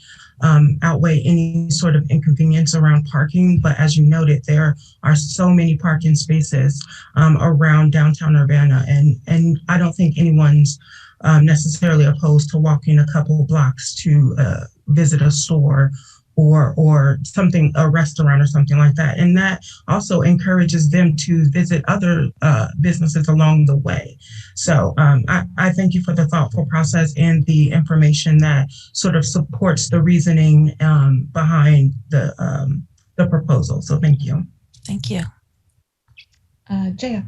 outweigh any sort of inconvenience around parking. But as you noted, there are so many parking spaces around downtown Urbana, and I don't think anyone's necessarily opposed to walking a couple of blocks to visit a store or something, a restaurant or something like that. And that also encourages them to visit other businesses along the way. So I thank you for the thoughtful process and the information that sort of supports the reasoning behind the proposal. So thank you. Thank you. Jaya.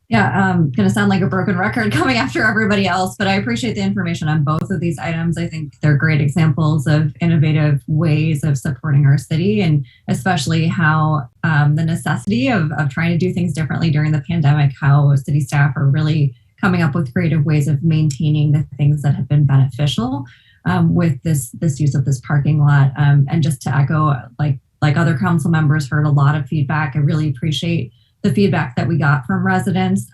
Yeah, going to sound like a broken record coming after everybody else, but I appreciate the information on both of these items. I think they're great examples of innovative ways of supporting our city, and especially how the necessity of trying to do things differently during the pandemic, how city staff are really coming up with creative ways of maintaining the things that have been beneficial with this use of this parking lot. And just to echo, like other council members heard a lot of feedback. I really appreciate the feedback that we got from residents,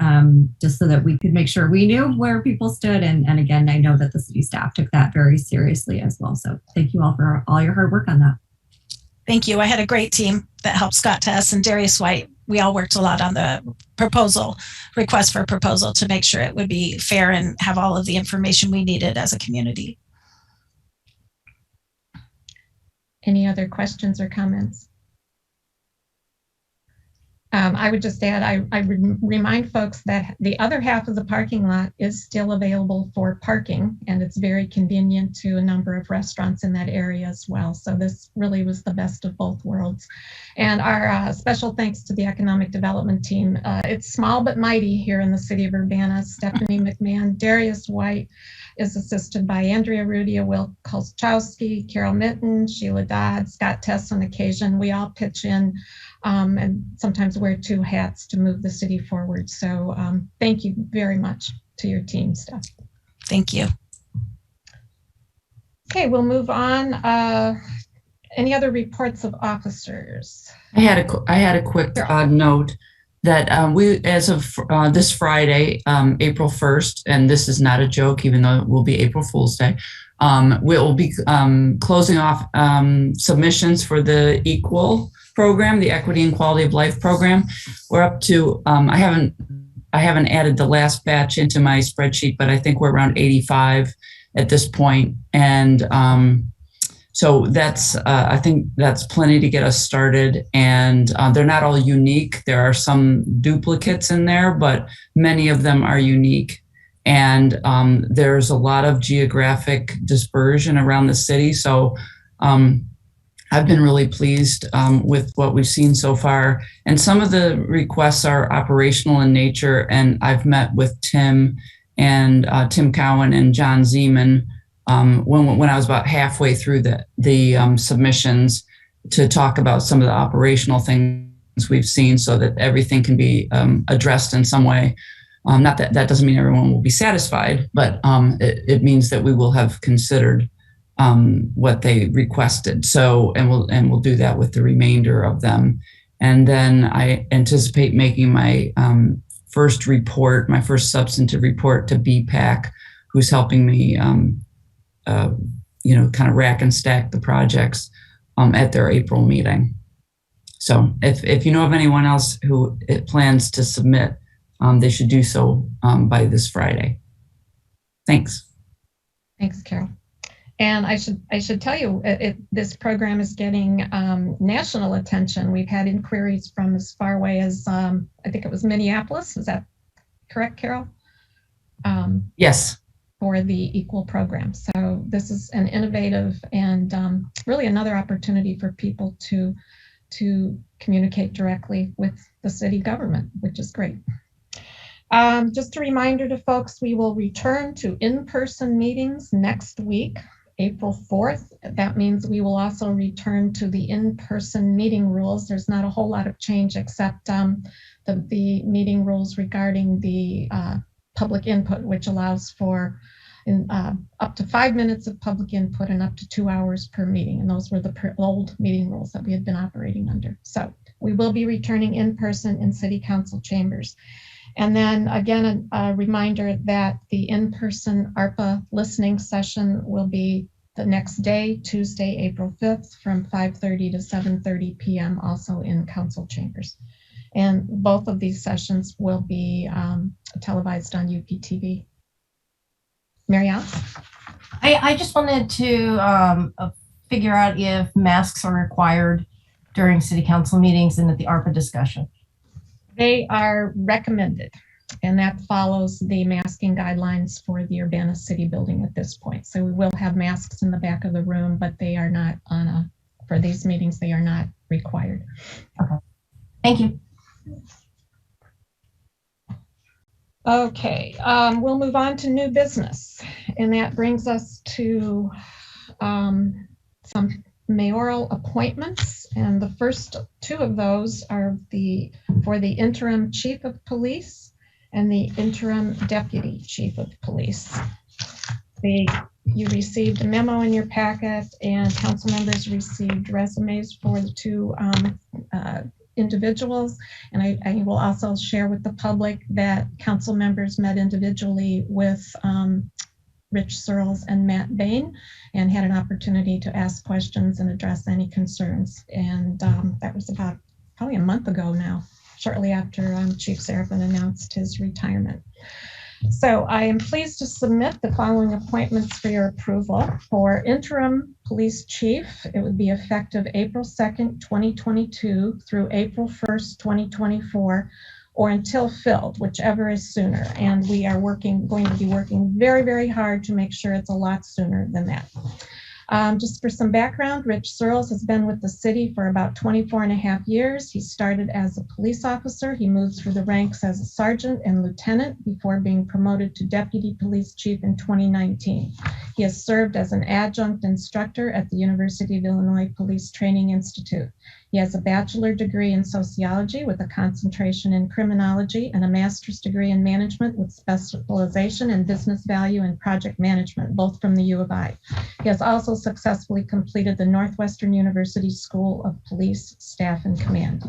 just so that we could make sure we knew where people stood. And again, I know that the city staff took that very seriously as well. So thank you all for all your hard work on that. Thank you. I had a great team that helped Scott Tess and Darius White. We all worked a lot on the request for proposal to make sure it would be fair and have all of the information we needed as a community. Any other questions or comments? I would just add, I would remind folks that the other half of the parking lot is still available for parking, and it's very convenient to a number of restaurants in that area as well. So this really was the best of both worlds. And our special thanks to the economic development team. It's small but mighty here in the city of Urbana. Stephanie McMahon, Darius White is assisted by Andrea Rudia, Will Kolchowski, Carol Mitten, Sheila Dodd, Scott Tess on occasion. We all pitch in and sometimes wear two hats to move the city forward. So thank you very much to your team, Steph. Thank you. Okay, we'll move on. Any other reports of officers? I had a quick note that we, as of this Friday, April 1st, and this is not a joke, even though it will be April Fool's Day, we'll be closing off submissions for the EQUAL program, the Equity and Quality of Life program. We're up to, I haven't added the last batch into my spreadsheet, but I think we're around 85 at this point. And so that's, I think that's plenty to get us started. And they're not all unique. There are some duplicates in there, but many of them are unique. And there's a lot of geographic dispersion around the city. So I've been really pleased with what we've seen so far. And some of the requests are operational in nature. And I've met with Tim and Tim Cowan and John Zeman when I was about halfway through the submissions to talk about some of the operational things we've seen so that everything can be addressed in some way. Not that doesn't mean everyone will be satisfied, but it means that we will have considered what they requested. So, and we'll do that with the remainder of them. And then I anticipate making my first report, my first substantive report to BPAC, who's helping me, kind of rack and stack the projects at their April meeting. So if you know of anyone else who plans to submit, they should do so by this Friday. Thanks. Thanks, Carol. And I should tell you, this program is getting national attention. We've had inquiries from as far away as, I think it was Minneapolis. Is that correct, Carol? Yes. For the EQUAL program. So this is an innovative and really another opportunity for people to communicate directly with the city government, which is great. Just a reminder to folks, we will return to in-person meetings next week, April 4th. That means we will also return to the in-person meeting rules. There's not a whole lot of change except the meeting rules regarding the public input, which allows for up to 5 minutes of public input and up to 2 hours per meeting. And those were the old meeting rules that we had been operating under. So we will be returning in person in city council chambers. And then again, a reminder that the in-person ARPA listening session will be the next day, Tuesday, April 5th from 5:30 to 7:30 p.m. also in council chambers. And both of these sessions will be televised on UPTV. Mary Alice? I just wanted to figure out if masks are required during city council meetings and at the ARPA discussion. They are recommended, and that follows the masking guidelines for the Urbana City Building at this point. So we will have masks in the back of the room, but they are not for these meetings, they are not required. Okay, thank you. Okay, we'll move on to new business, and that brings us to some mayoral appointments, and the first two of those are for the interim chief of police and the interim deputy chief of police. You received a memo in your packet, and council members received resumes for the two individuals. And I will also share with the public that council members met individually with Rich Searles and Matt Bain and had an opportunity to ask questions and address any concerns. And that was about probably a month ago now, shortly after Chief Seraphin announced his retirement. So I am pleased to submit the following appointments for your approval. For interim police chief, it would be effective April 2nd, 2022 through April 1st, 2024, or until filled, whichever is sooner. And we are going to be working very, very hard to make sure it's a lot sooner than that. Just for some background, Rich Searles has been with the city for about 24 and a half years. He started as a police officer. He moved through the ranks as a sergeant and lieutenant before being promoted to deputy police chief in 2019. He has served as an adjunct instructor at the University of Illinois Police Training Institute. He has a bachelor degree in sociology with a concentration in criminology and a master's degree in management with specialization in business value and project management, both from the U of I. He has also successfully completed the Northwestern University School of Police Staff and Command.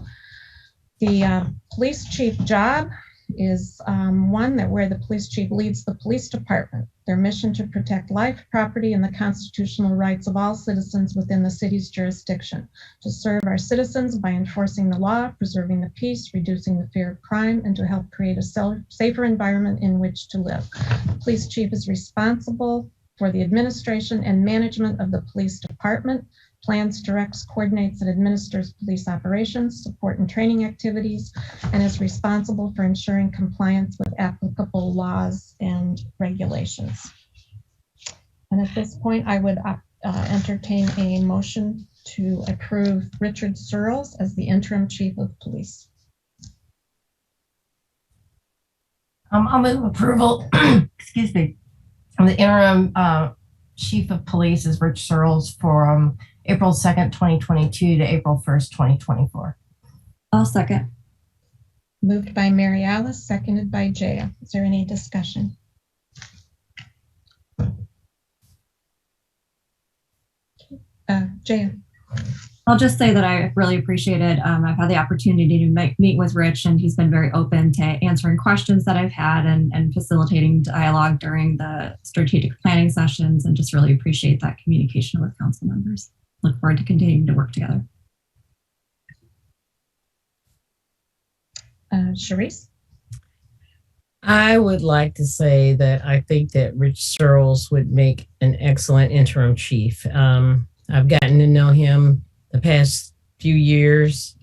The police chief job is one where the police chief leads the police department. Their mission to protect life, property, and the constitutional rights of all citizens within the city's jurisdiction, to serve our citizens by enforcing the law, preserving the peace, reducing the fear of crime, and to help create a safer environment in which to live. The police chief is responsible for the administration and management of the police department, plans, directs, coordinates, and administers police operations, support and training activities, and is responsible for ensuring compliance with applicable laws and regulations. And at this point, I would entertain a motion to approve Richard Searles as the interim chief of police. I'll move approval, excuse me, of the interim chief of police is Rich Searles for April 2nd, 2022 to April 1st, 2024. I'll second. Moved by Mary Alice, seconded by Jaya. Is there any discussion? Jaya. I'll just say that I really appreciate it. I've had the opportunity to meet with Rich, and he's been very open to answering questions that I've had and facilitating dialogue during the strategic planning sessions, and just really appreciate that communication with council members. Look forward to continuing to work together. Sharice? I would like to say that I think that Rich Searles would make an excellent interim chief. I've gotten to know him the past few years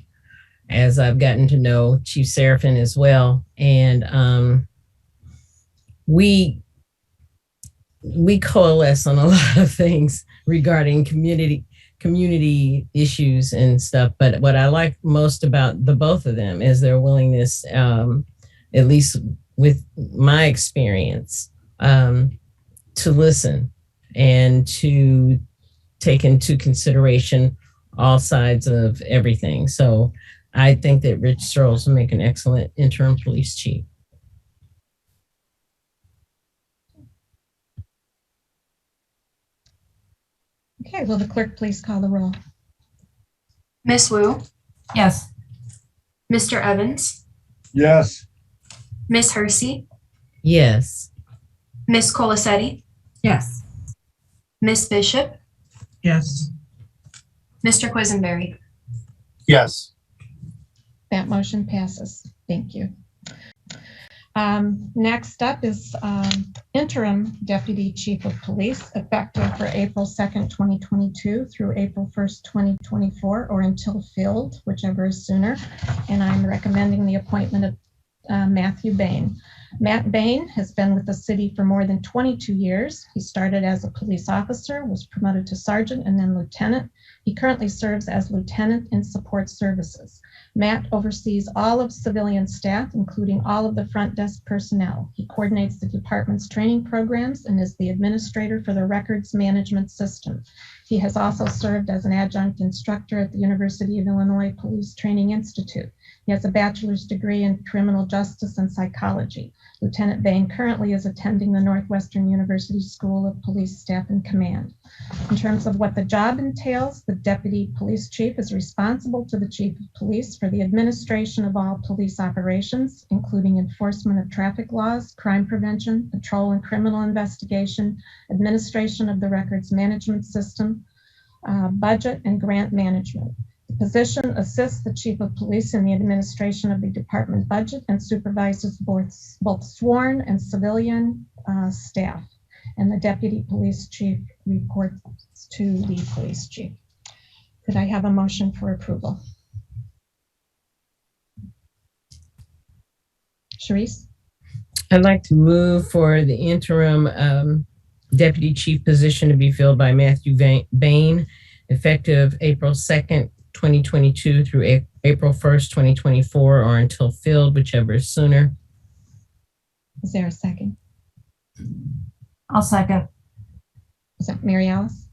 as I've gotten to know Chief Serafin as well. And we coalesce on a lot of things regarding community issues and stuff. But what I like most about the both of them is their willingness, at least with my experience, to listen and to take into consideration all sides of everything. So I think that Rich Searles will make an excellent interim police chief. Okay, will the clerk please call the roll? Miss Wu, Yes. Mr. Evans, Yes. Miss Hersey, Yes. Miss Colasetti, Yes. Miss Bishop, Yes. Mr. Quisenberry. Yes. That motion passes. Thank you. Next up is interim deputy chief of police, effective for April 2nd, 2022 through April 1st, 2024, or until filled, whichever is sooner. And I'm recommending the appointment of Matthew Bain. Matt Bain has been with the city for more than 22 years. He started as a police officer, was promoted to sergeant and then lieutenant. He currently serves as lieutenant in support services. Matt oversees all of civilian staff, including all of the front desk personnel. He coordinates the department's training programs and is the administrator for the records management system. He has also served as an adjunct instructor at the University of Illinois Police Training Institute. He has a bachelor's degree in criminal justice and psychology. Lieutenant Bain currently is attending the Northwestern University School of Police Staff and Command. In terms of what the job entails, the deputy police chief is responsible to the chief of police for the administration of all police operations, including enforcement of traffic laws, crime prevention, patrol and criminal investigation, administration of the records management system, budget and grant management. position assists the chief of police in the administration of the department budget and supervises both sworn and civilian staff. And the deputy police chief reports to the police chief. Could I have a motion for approval? Sharice? I'd like to move for the interim deputy chief position to be filled by Matthew Bain, effective April 2nd, 2022 through April 1st, 2024, or until filled, whichever is sooner. Is there a second? I'll second. Is that Mary Alice?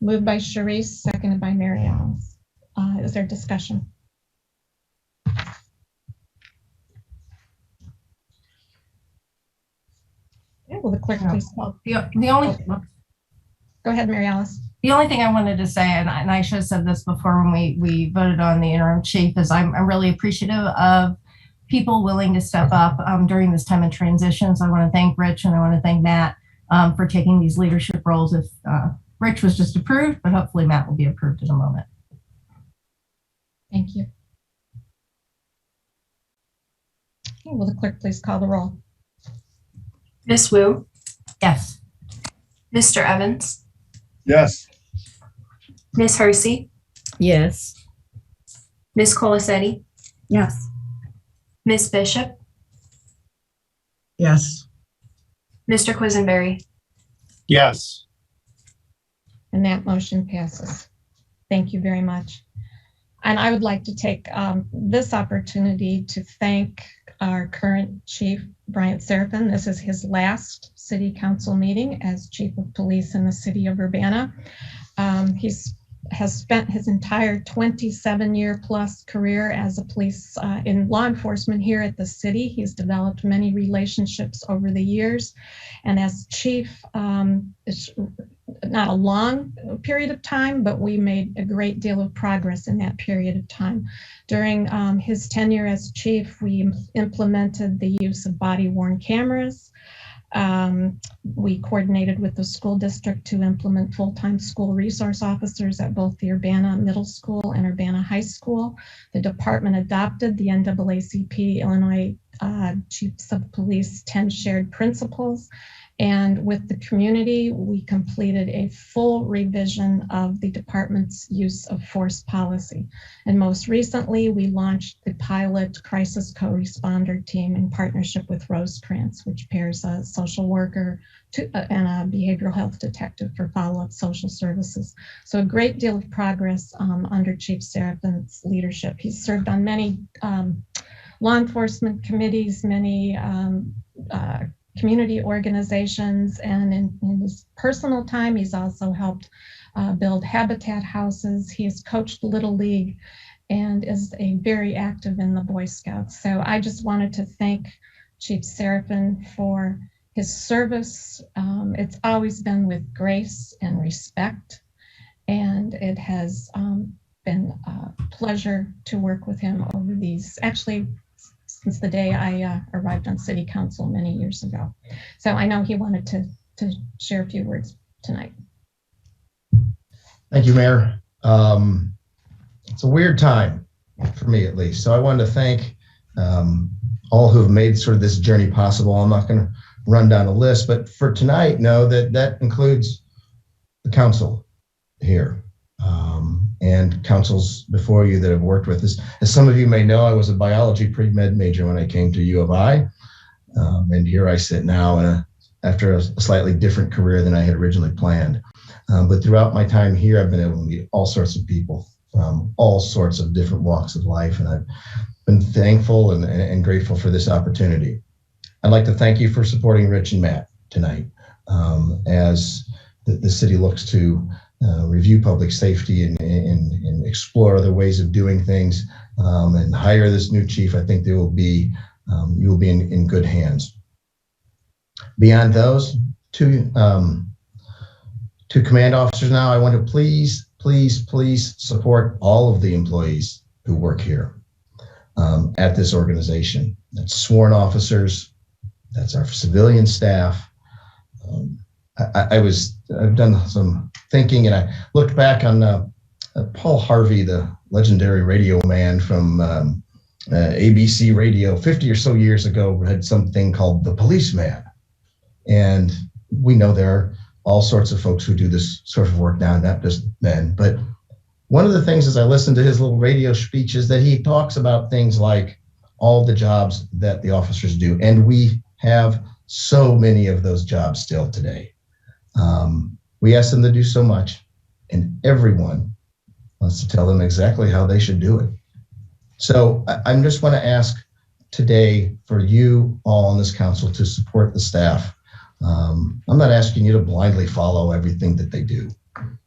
Moved by Sharice, seconded by Mary Alice. Is there discussion? Okay, will the clerk please call? The only Go ahead, Mary Alice. The only thing I wanted to say, and I should have said this before when we voted on the interim chief, is I'm really appreciative of people willing to step up during this time of transition. So I want to thank Rich and I want to thank Matt for taking these leadership roles. If Rich was just approved, but hopefully Matt will be approved in a moment. Thank you. Okay, will the clerk please call the roll? Miss Wu, Yes. Mr. Evans, Yes. Miss Hersey, Yes. Miss Colasetti, Yes. Miss Bishop, Yes. Mr. Quisenberry. Yes. And that motion passes. Thank you very much. And I would like to take this opportunity to thank our current chief, Bryant Seraphin. This is his last city council meeting as chief of police in the city of Urbana. Has spent his entire 27-year plus career as a police in law enforcement here at the city. He's developed many relationships over the years. And as chief, it's not a long period of time, but we made a great deal of progress in that period of time. During his tenure as chief, we implemented the use of body-worn cameras. We coordinated with the school district to implement full-time school resource officers at both the Urbana Middle School and Urbana High School. The department adopted the NAACP Illinois Chiefs of Police 10 shared principles. And with the community, we completed a full revision of the department's use of force policy. And most recently, we launched the pilot crisis co-responder team in partnership with Rosecrans, which pairs a social worker and a behavioral health detective for follow-up social services. So a great deal of progress under Chief Seraphin's leadership. He's served on many law enforcement committees, many community organizations, and in his personal time, he's also helped build habitat houses. He has coached Little League and is very active in the Boy Scouts. So I just wanted to thank Chief Seraphin for his service. It's always been with grace and respect, and it has been a pleasure to work with him over these, actually, since the day I arrived on city council many years ago. So I know he wanted to share a few words tonight. Thank you, Mayor. It's a weird time for me, at least. So I wanted to thank all who have made sort of this journey possible. I'm not going to run down a list, but for tonight, know that includes the council here. And councils before you that have worked with us. As some of you may know, I was a biology pre-med major when I came to U of I. And here I sit now after a slightly different career than I had originally planned. But throughout my time here, I've been able to meet all sorts of people from all sorts of different walks of life. And I've been thankful and grateful for this opportunity. I'd like to thank you for supporting Rich and Matt tonight as the city looks to review public safety and explore other ways of doing things and hire this new chief. I think you will be in good hands. Beyond those, two command officers now, I want to please support all of the employees who work here at this organization. That's sworn officers, that's our civilian staff. I've done some thinking, and I looked back on Paul Harvey, the legendary radio man from ABC Radio 50 or so years ago, had something called The Policeman. And we know there are all sorts of folks who do this sort of work now, not just men. But one of the things as I listen to his little radio speech is that he talks about things like all the jobs that the officers do. And we have so many of those jobs still today. We ask them to do so much, and everyone wants to tell them exactly how they should do it. So I just want to ask today for you all on this council to support the staff. I'm not asking you to blindly follow everything that they do,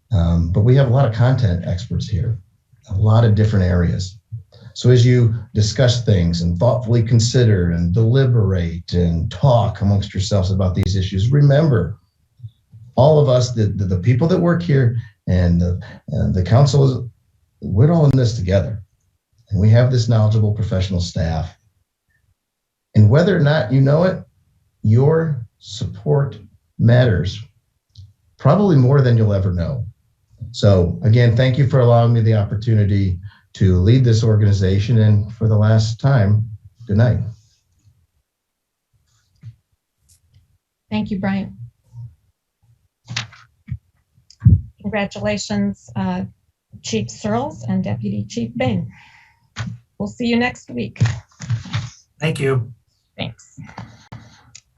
but we have a lot of content experts here, a lot of different areas. So as you discuss things and thoughtfully consider and deliberate and talk amongst yourselves about these issues, remember, all of us, the people that work here and the council, we're all in this together. And we have this knowledgeable professional staff. And whether or not you know it, your support matters probably more than you'll ever know. So again, thank you for allowing me the opportunity to lead this organization. And for the last time, good night. Thank you, Brian. Congratulations, Chief Searles and Deputy Chief Bain. We'll see you next week. Thank you. Thanks.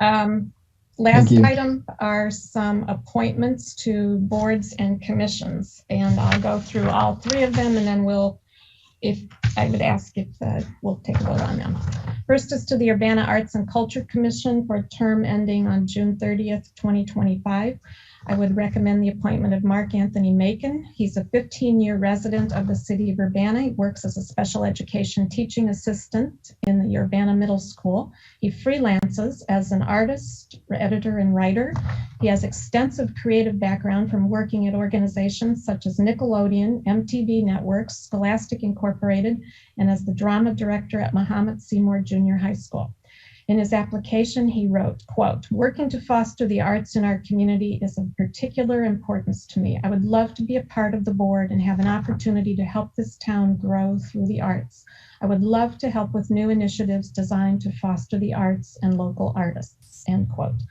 Last item are some appointments to boards and commissions, and I'll go through all three of them, and then we'll take a vote on them. First is to the Urbana Arts and Culture Commission for a term ending on June 30th, 2025. I would recommend the appointment of Mark Anthony Macon. He's a 15-year resident of the city of Urbana. He works as a special education teaching assistant in the Urbana Middle School. He freelances as an artist, editor, and writer. He has extensive creative background from working at organizations such as Nickelodeon, MTV Networks, Scholastic Incorporated, and as the drama director at Muhammad Seymour Junior High School. In his application, he wrote, quote, "Working to foster the arts in our community is of particular importance to me. I would love to be a part of the board and have an opportunity to help this town grow through the arts. I would love to help with new initiatives designed to foster the arts and local artists," end quote.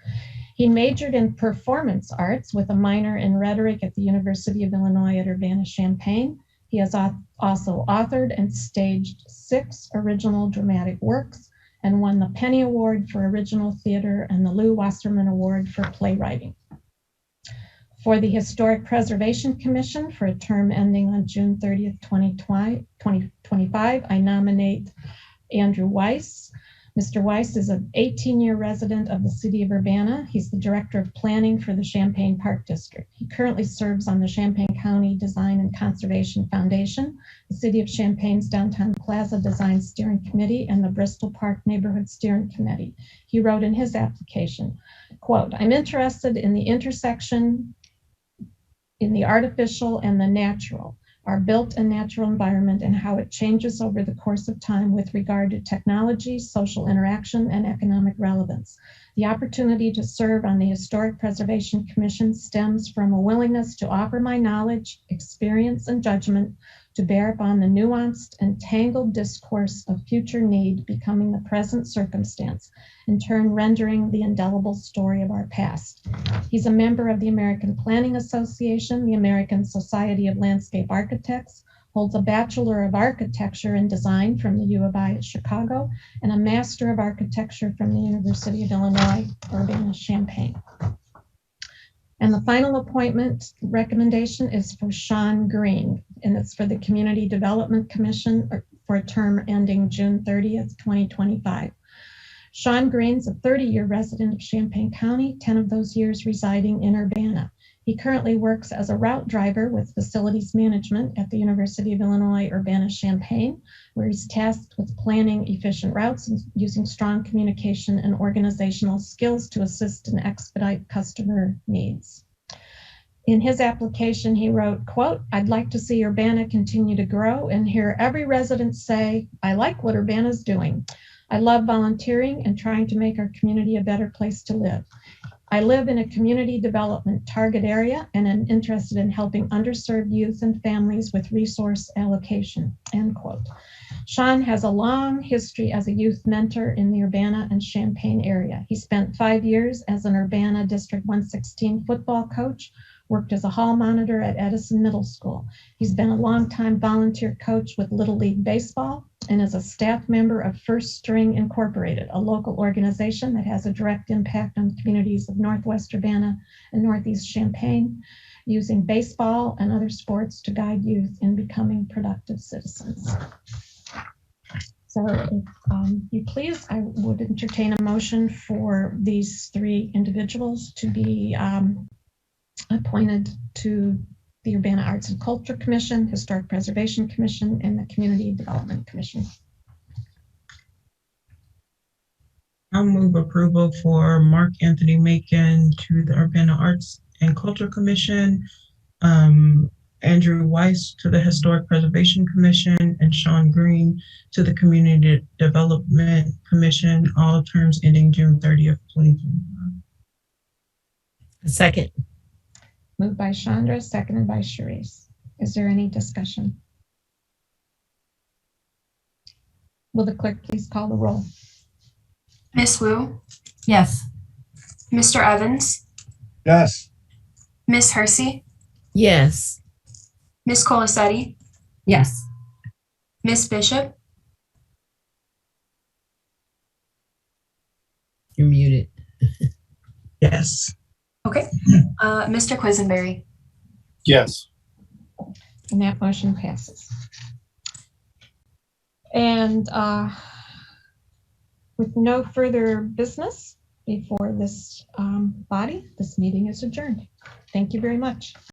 He majored in performance arts with a minor in rhetoric at the University of Illinois at Urbana-Champaign. He has also authored and staged 6 original dramatic works and won the Penny Award for Original Theater and the Lou Wasserman Award for Playwriting. For the Historic Preservation Commission for a term ending on June 30th, 2025, I nominate Andrew Weiss. Mr. Weiss is an 18-year resident of the city of Urbana. He's the Director of Planning for the Champaign Park District. He currently serves on the Champaign County Design and Conservation Foundation, the City of Champaign's Downtown Plaza Design Steering Committee, and the Bristol Park Neighborhood Steering Committee. He wrote in his application, quote, "I'm interested in the intersection in the artificial and the natural, our built and natural environment, and how it changes over the course of time with regard to technology, social interaction, and economic relevance. The opportunity to serve on the Historic Preservation Commission stems from a willingness to offer my knowledge, experience, and judgment to bear upon the nuanced and tangled discourse of future need becoming the present circumstance, in turn rendering the indelible story of our past." He's a member of the American Planning Association, the American Society of Landscape Architects, holds a Bachelor of Architecture and Design from the U of I at Chicago, and a Master of Architecture from the University of Illinois, Urbana-Champaign. And the final appointment recommendation is for Sean Green, and it's for the Community Development Commission for a term ending June 30th, 2025. Sean Green's a 30-year resident of Champaign County, 10 of those years residing in Urbana. He currently works as a route driver with facilities management at the University of Illinois Urbana-Champaign, where he's tasked with planning efficient routes and using strong communication and organizational skills to assist and expedite customer needs. In his application, he wrote, quote, "I'd like to see Urbana continue to grow and hear every resident say, I like what Urbana's doing. I love volunteering and trying to make our community a better place to live." I live in a community development target area and am interested in helping underserved youth and families with resource allocation, end quote. Sean has a long history as a youth mentor in the Urbana and Champaign area. He spent 5 years as an Urbana District 116 football coach, worked as a hall monitor at Edison Middle School. He's been a longtime volunteer coach with Little League Baseball and is a staff member of First String Incorporated, a local organization that has a direct impact on the communities of Northwest Urbana and Northeast Champaign, using baseball and other sports to guide youth in becoming productive citizens. So if you please, I would entertain a motion for these 3 individuals to be appointed to the Urbana Arts and Culture Commission, Historic Preservation Commission, and the Community Development Commission. I'll move approval for Mark Anthony Macon to the Urbana Arts and Culture Commission, Andrew Weiss to the Historic Preservation Commission, and Sean Green to the Community Development Commission, all terms ending June 30th, 2025. Second. Moved by Chandra, seconded by Sharice. Is there any discussion? Will the clerk please call the roll? Miss Wu, Yes. Mr. Evans, Yes. Miss Hersey, Yes. Miss Colasetti, Yes. Miss Bishop, You're muted. Yes. okay, Mr. Quisenberry. Yes. And that motion passes. And with no further business before this body, this meeting is adjourned. Thank you very much.